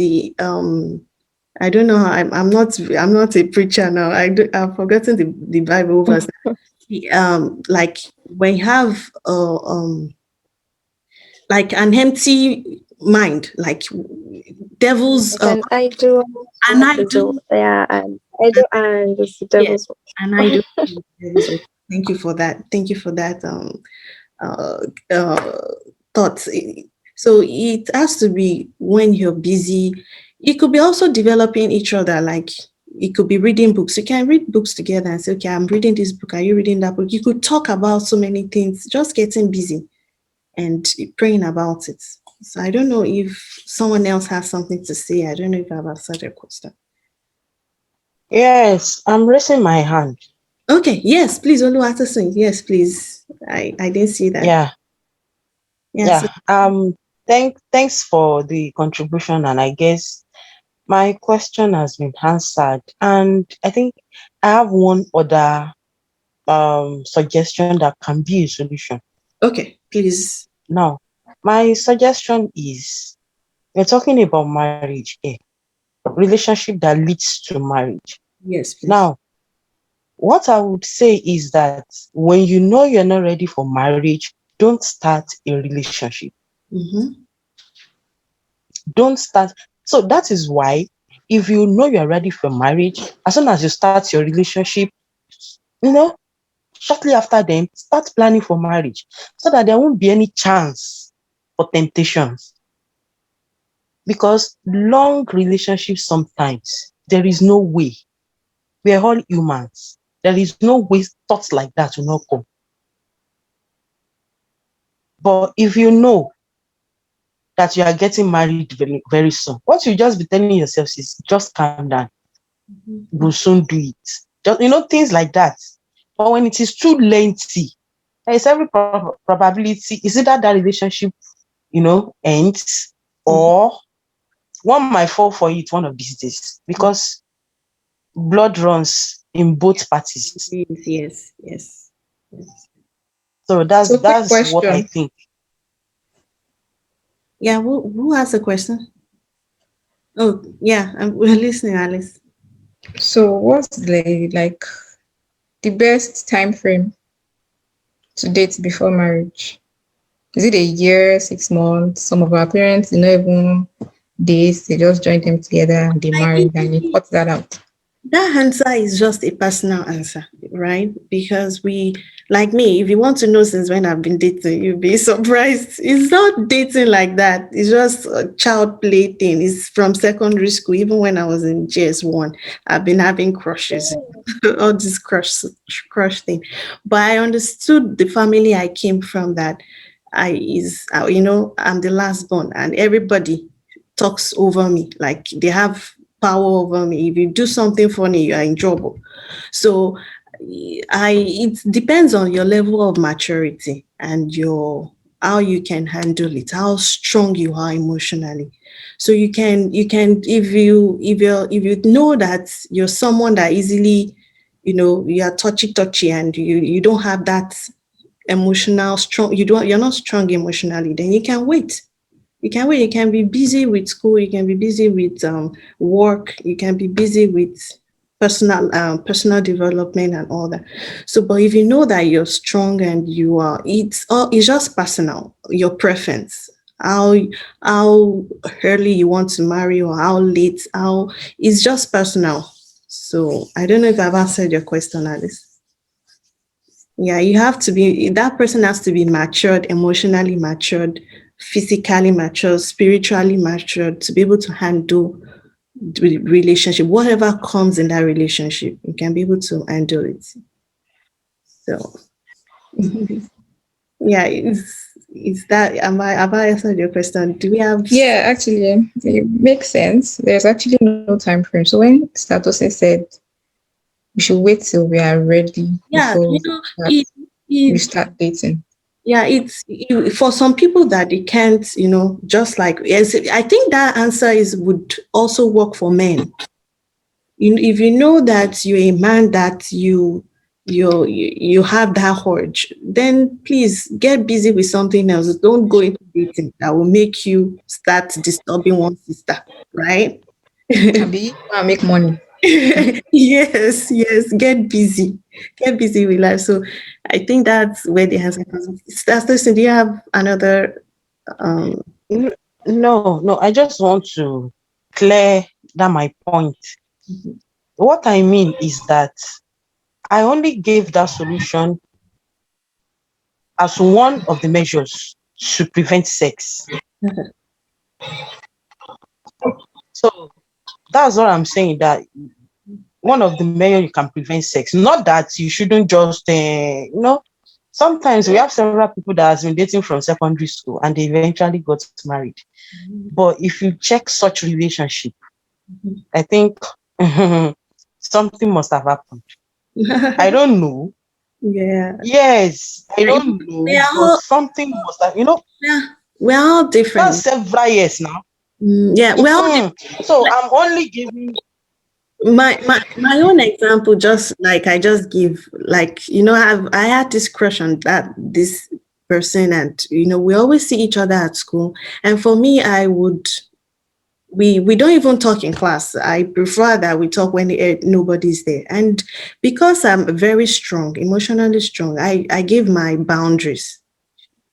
I don't know. I'm not a preacher now. I've forgotten the Bible verse. Like when you have like an empty mind, like devils. An idol. Yeah, an idol and the devil's. An idol. Thank you for that. Thank you for that thought. So it has to be when you're busy. It could be also developing each other. Like it could be reading books. You can read books together and say, okay, I'm reading this book. Are you reading that book? You could talk about so many things, just getting busy and praying about it. So I don't know if someone else has something to say. I don't know if I've answered your question. Yes, I'm raising my hand. Okay, yes, please, Oluwatosin. Yes, please. I didn't see that. Yeah, Yes. yeah. Thanks for the contribution, and I guess my question has been answered. And I think I have one other suggestion that can be a solution. Okay, please. Now, my suggestion is we're talking about marriage here, relationship that leads to marriage. Yes, please. Now, what I would say is that when you know you're not ready for marriage, don't start a relationship. Mm-hmm. Don't start. So that is why, if you know you're ready for marriage, as soon as you start your relationship, you know, shortly after then, start planning for marriage so that there won't be any chance for temptations. Because long relationships, sometimes there is no way. We are all humans. There is no way thoughts like that will not come. But if you know that you are getting married very, very soon, what you just be telling yourself is just calm down. We'll soon do it. Just, things like that. But when it is too lengthy, there is every probability is either that relationship, ends, or one might fall for it one of these days because blood runs in both parties. Yes. So that's So quick what I question. think. Yeah, who has a question? Oh, yeah, we're listening, Alice. So what's like the best time frame to date before marriage? Is it a year, 6 months? Some of our parents, they not even days, they just join them together and they marry and they cut that out. That answer is just a personal answer, right? Because like me, if you want to know since when I've been dating, you'll be surprised. It's not dating like that. It's just a child play thing. It's from secondary school. Even when I was in JS1, I've been having crushes, all this crush thing. But I understood the family I came from that I'm the last born and everybody talks over me. Like they have power over me. If you do something funny, you are in trouble. So it depends on your level of maturity and your how you can handle it, how strong you are emotionally. So you can if you know that you're someone that easily, you are touchy and you don't have that emotional strong, you're not strong emotionally, then you can wait. You can wait. You can be busy with school. You can be busy with work. You can be busy with personal development and all that. So, but if you know that you're strong and it's just personal. Your preference, how how early you want to marry or how late. How it's just personal. So I don't know if I've answered your question, Alice. Yeah, that person has to be matured, emotionally matured, physically matured, spiritually matured to be able to handle the relationship, whatever comes in that relationship, you can be able to handle it. So, yeah, is that, have I answered your question? Do we have? Yeah, actually, it makes sense. There's actually no time frame. So when Statose said we should wait till we are ready Yeah, before it, we it start dating. yeah, for some people that they can't, just like, yes, I think that answer would also work for men. If you know that you're a man that you have that urge, then please get busy with something else. Don't go into dating that will make you start disturbing one sister, right? Abi, make money. Yes, get busy with life. So I think that's where the answer comes. Listen, do you have another? No, I just want to clear that my point. What I mean is that I only gave that solution as one of the measures to prevent sex. So that's what I'm saying, that one of the measures you can prevent sex. Not that you shouldn't just, sometimes we have several people that has been dating from secondary school and they eventually got married. But if you check such relationship, I think something must have happened. I don't know. Yeah. Yes, I don't know, We are but all, something must have, yeah, we're all that's different. several years now. Yeah, we're all different. So I'm only giving. My own example, just like I just give, like, I had this crush on this person, and we always see each other at school. And for me, we don't even talk in class. I prefer that we talk when nobody's there. And because I'm very strong, emotionally strong, I give my boundaries.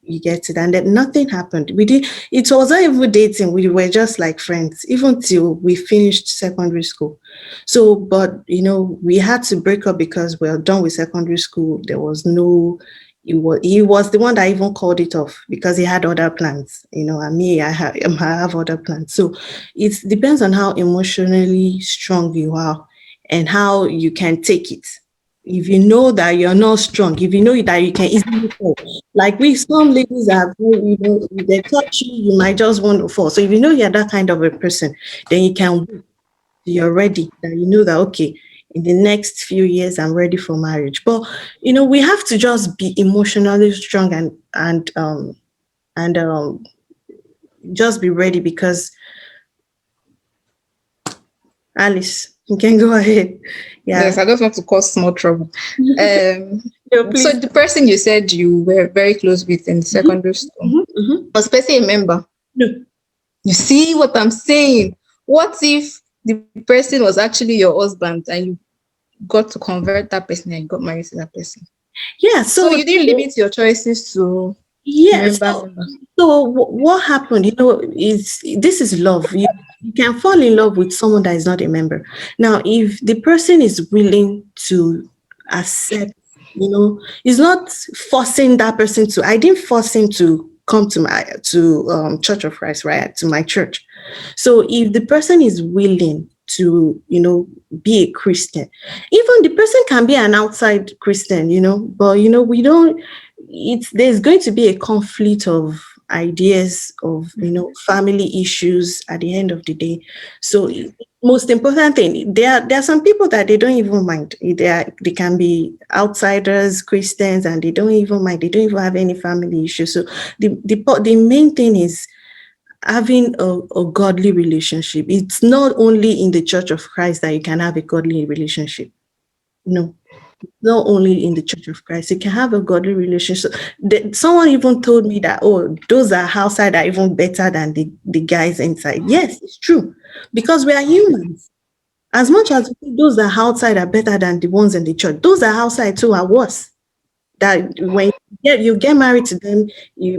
You get it? And then nothing happened. It wasn't even dating. We were just like friends, even till we finished secondary school. So, but we had to break up because we're done with secondary school. There was no, he was the one that even called it off because he had other plans, and me, I have other plans. So it depends on how emotionally strong you are and how you can take it. If you know that you're not strong, if you know that you can easily fall, like some ladies are, if they touch you, you might just want to fall. So if you know you're that kind of a person, then you can, you're ready, that you know that, okay, in the next few years, I'm ready for marriage. But, we have to just be emotionally strong and just be ready because, Alice, you can go ahead. Yes, Yeah. I just want to cause small trouble. No, So please. the person you said you were very close with in secondary school was person a member? No. You see what I'm saying? What if the person was actually your husband and you got to convert that person and you got married to that person? Yeah. So you didn't limit your choices to Yeah. member. So what happened? Is this is love. You can fall in love with someone that is not a member. Now, if the person is willing to accept, it's not forcing that person to. I didn't force him to come to my Church of Christ, right? To my church. So if the person is willing to, be a Christian, even the person can be an outside Christian, but we don't. There's going to be a conflict of ideas of family issues at the end of the day. So most important thing, there are some people that they don't even mind. They can be outsiders, Christians, and they don't even mind. They don't even have any family issues. So the main thing is having a godly relationship. It's not only in the Church of Christ that you can have a godly relationship. No, not only in the Church of Christ. You can have a godly relationship. Someone even told me that, oh, those are outside are even better than the guys inside. Yes, it's true. Because we are humans. As much as those that are outside are better than the ones in the church, those that are outside too are worse. That when you get married to them,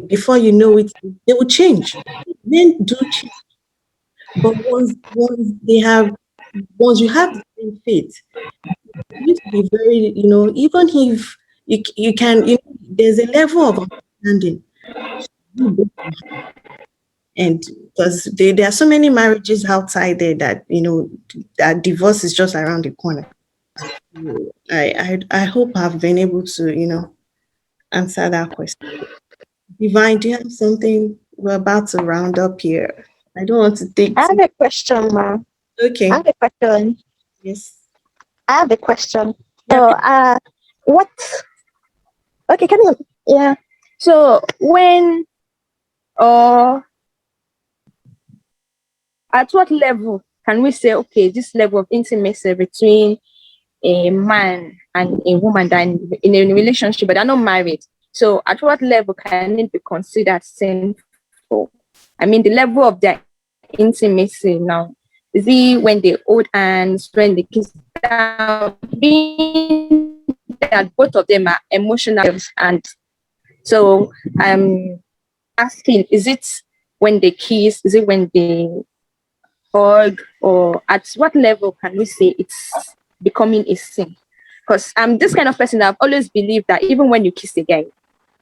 before you know it, they will change. Men do change. But once you have the same faith, you need to be very, even if you can, there's a level of understanding. And because there are so many marriages outside there that, that divorce is just around the corner. I hope I've been able to, answer that question. Divine, do you have something? We're about to round up here. I don't want to take I have a question, ma. Okay. I have a question. Yes. I have a question. Yeah. So, what? Okay, can you? Yeah. So when at what level can we say, okay, this level of intimacy between a man and a woman that in a relationship, but they're not married? So at what level can it be considered sinful? I mean, the level of their intimacy now. Is it when they hold hands, when they kiss down, being that both of them are emotional? And so I'm asking, is it when they kiss? Is it when they hug? Or at what level can we say it's becoming a sin? Because I'm this kind of person that I've always believed that even when you kiss a guy,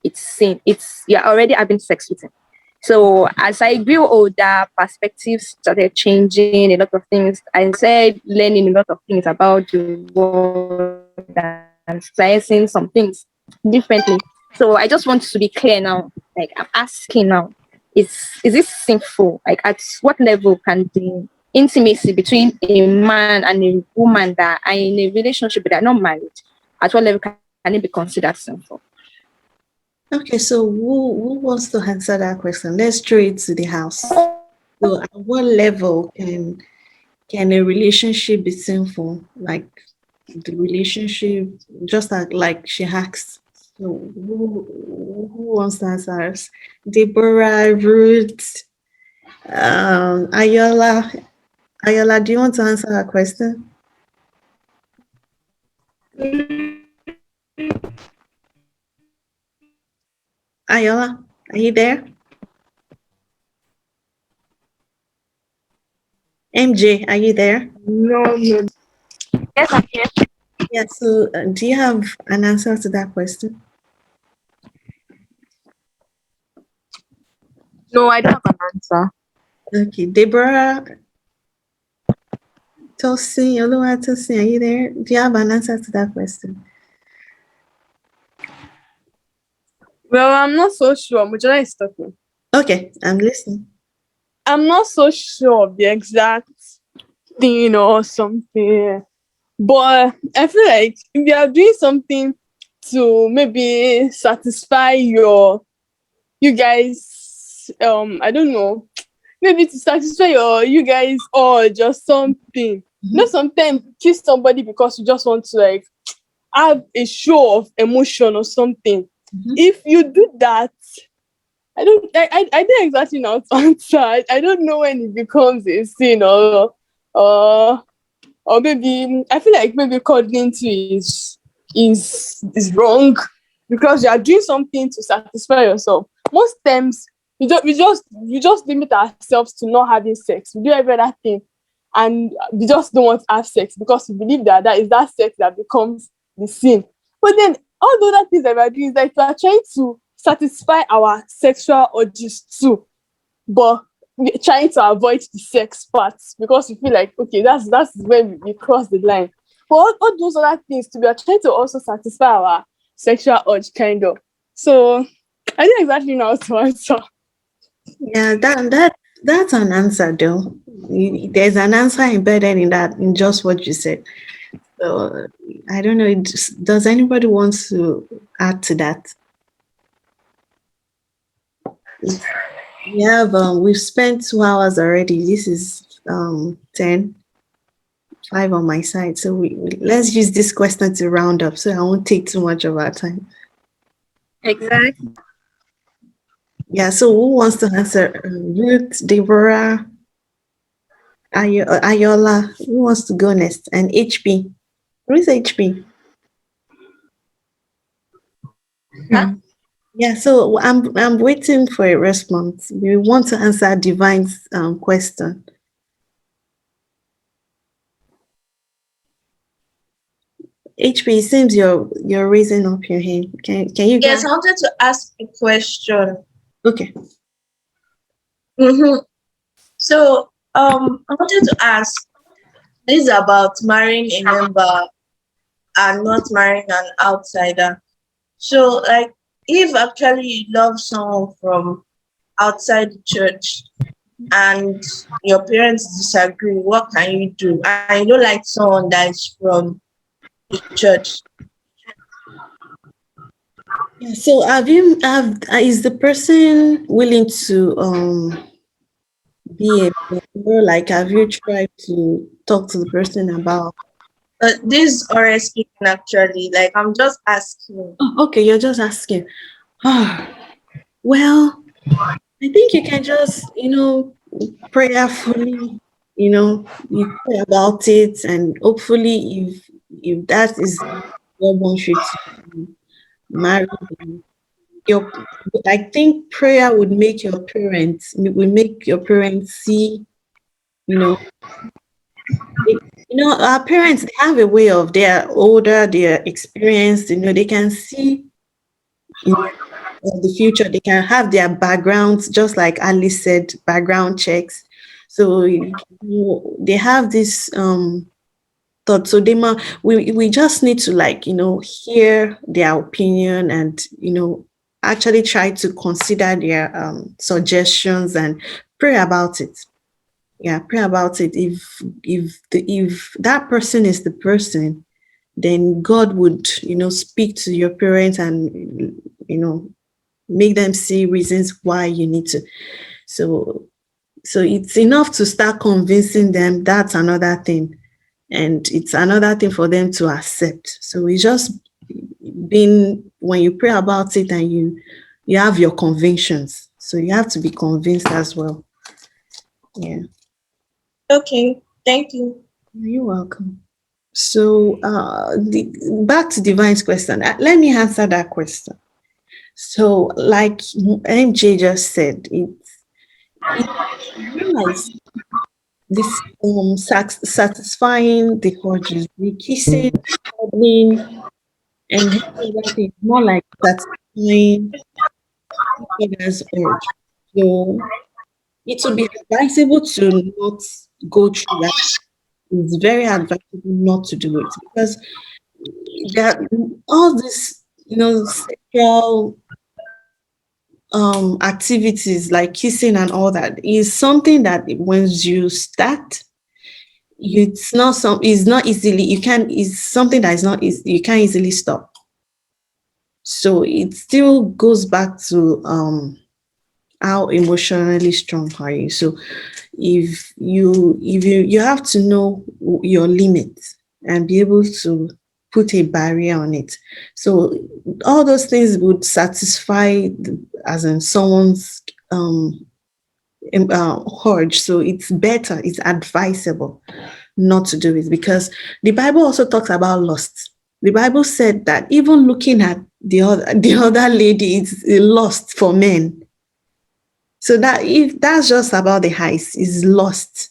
it's sin. You're already having sex with him. So as I grew older, perspectives started changing, a lot of things. I started learning a lot of things about the world and started seeing some things differently. So I just want to be clear now. Like I'm asking now, is this sinful? Like at what level can the intimacy between a man and a woman that are in a relationship but they're not married, at what level can it be considered sinful? Okay, so who wants to answer that question? Let's throw it to the house. So at what level can a relationship be sinful? Like the relationship, just like she asked. So who wants to answer us? Deborah, Ruth, Ayola. Ayola, do you want to answer her question? Ayola, are you there? MJ, are you there? No. Yes, I'm here. Yeah, so do you have an answer to that question? No, I don't have an answer. Okay, Deborah, Tosin, Oluwa Tosin, are you there? Do you have an answer to that question? Well, I'm not so sure. Mujala is talking. Okay, I'm listening. I'm not so sure of the exact thing or something, but I feel like if you are doing something to maybe satisfy you guys, I don't know, maybe to satisfy you guys or just something. You know, sometimes you kiss somebody because you just want to like have a show of emotion or something. If you do that, I don't exactly know how to answer. I don't know when it becomes a sin or maybe I feel like maybe cuddling too is wrong because you are doing something to satisfy yourself. Most times we just limit ourselves to not having sex. We do every other thing and we just don't want to have sex because we believe that is that sex that becomes the sin. But then all the other things that we are doing is like we are trying to satisfy our sexual urges too, but we're trying to avoid the sex parts because we feel like okay, that's when we cross the line. But all those other things too, we are trying to also satisfy our sexual urge kind of. So I don't exactly know how to answer. Yeah, that's an answer though. There's an answer embedded in that, in just what you said. So I don't know. Does anybody want to add to that? We've spent 2 hours already. This is 10, 5 on my side. So let's use this question to round up so I won't take too much of our time. Exactly. Yeah, so who wants to answer? Ruth, Deborah, Ayola, who wants to go next? And HP. Who is HP? Yeah, so I'm waiting for a response. We want to answer Divine's question. HP, it seems you're raising up your hand. Can you Yes, guys? I wanted to ask a question. Okay. So, I wanted to ask, this is about marrying a member and not marrying an outsider. So, like, if actually you love someone from outside the church and your parents disagree, what can you do? And you don't like someone that is from the church. Yeah, so is the person willing to be a member? Like, have you tried to talk to the person about? This is already speaking actually. Like, I'm just asking. Oh, okay, you're just asking. Well, I think you can just, prayerfully, you pray about it, and hopefully, if that is what wants you to marry, your I think prayer would make your parents see, you know, our parents, they have a way of, they're older, they're experienced, they can see the future, they can have their backgrounds, just like Alice said, background checks. So they have this thought. So we just need to hear their opinion and actually try to consider their suggestions and pray about it. Yeah, pray about it. If that person is the person, then God would, speak to your parents and, make them see reasons why you need to. So it's enough to start convincing them. That's another thing. And it's another thing for them to accept. So it's just being, when you pray about it and you have your convictions. So you have to be convinced as well. Yeah. Okay, thank you. You're welcome. So back to Divine's question. Let me answer that question. So like MJ just said, it's realize this satisfying the urges, the kissing, cuddling, and everything more like satisfying each other's urge. So it would be advisable to not go through that. It's very advisable not to do it because there are all this, sexual activities like kissing and all that is something that when you start, it's not easily, it's something that is not easy, you can't easily stop. So it still goes back to how emotionally strong are you. So if you have to know your limits and be able to put a barrier on it. So all those things would satisfy as in someone's urge. So it's better, it's advisable not to do it because the Bible also talks about lust. The Bible said that even looking at the other lady is lust for men. So that if that's just about the heights, is lust.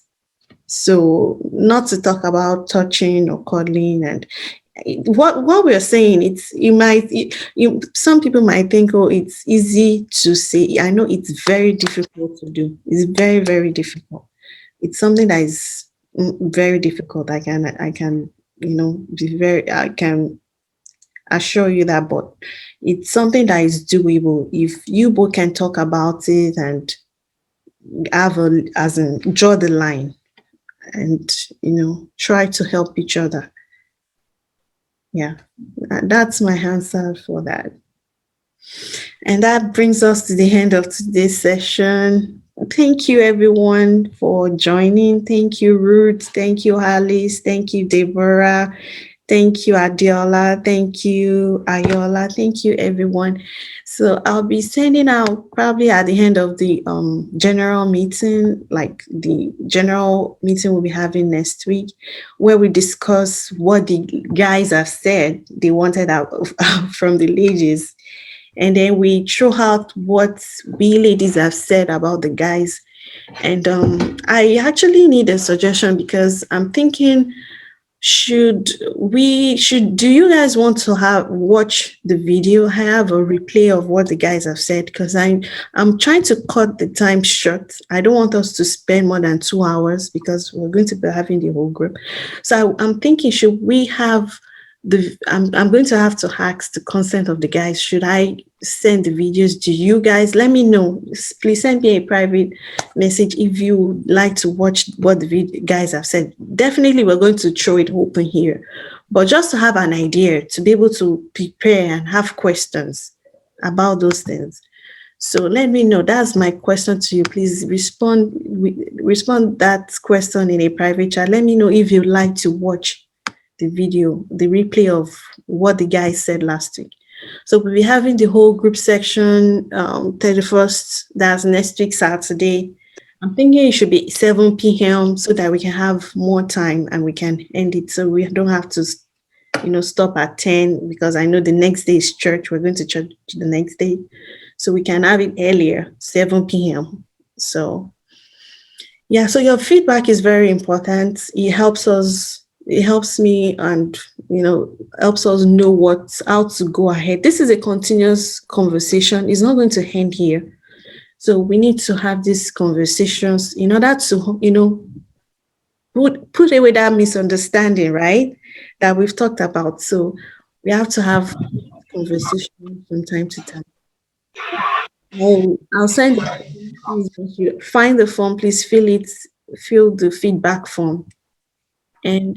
So not to talk about touching or cuddling and what we're saying, some people might think, oh, it's easy to say. I know it's very difficult to do. It's very, very difficult. It's something that is very difficult. I can I can assure you that, but it's something that is doable if you both can talk about it and draw the line and try to help each other. Yeah, that's my answer for that. And that brings us to the end of today's session. Thank you, everyone, for joining. Thank you, Ruth. Thank you, Alice. Thank you, Deborah. Thank you, Adiola. Thank you, Ayola. Thank you, everyone. So I'll be sending out probably at the end of the general meeting, like the general meeting we'll be having next week, where we discuss what the guys have said they wanted out from the ladies. And then we throw out what we ladies have said about the guys. And I actually need a suggestion because I'm thinking, do you guys want to watch the video, have a replay of what the guys have said? Because I'm trying to cut the time short. I don't want us to spend more than 2 hours because we're going to be having the whole group. So I'm thinking, should we have I'm going to have to ask the consent of the guys. Should I send the videos to you guys? Let me know. Please send me a private message if you would like to watch what the guys have said. Definitely, we're going to throw it open here. But just to have an idea, to be able to prepare and have questions about those things. So let me know. That's my question to you. Please respond that question in a private chat. Let me know if you'd like to watch the video, the replay of what the guys said last week. So we'll be having the whole group section 31st, that's next week, Saturday. I'm thinking it should be 7 p.m. so that we can have more time and we can end it. So we don't have to, stop at 10 because I know the next day is church. We're going to church the next day. So we can have it earlier, 7 p.m. So, yeah, so your feedback is very important. It helps me and helps us know how to go ahead. This is a continuous conversation. It's not going to end here. So we need to have these conversations in order to put away that misunderstanding, right, that we've talked about. So we have to have conversations from time to time. I'll send it. Please, if you find the form, please fill the feedback form. And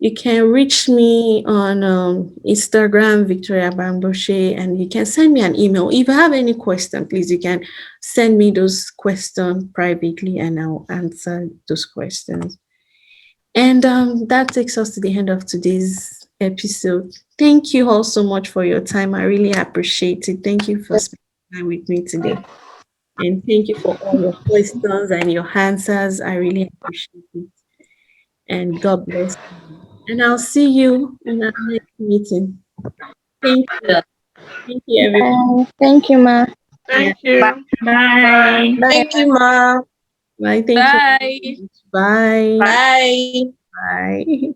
You can reach me on Instagram, Victoria Bamboshe, and you can send me an email. If you have any question, please, you can send me those questions privately and I'll answer those questions. And that takes us to the end of today's episode. Thank you all so much for your time. I really appreciate it. Thank you for spending time with me today. And thank you for all your questions and your answers. I really appreciate it. And God bless you. And I'll see you in our next meeting. Thank you. Thank you, everyone. Thank you, ma. Thank you. Bye. Thank you, ma. Bye. Thank you. Bye. Bye. Bye. Bye.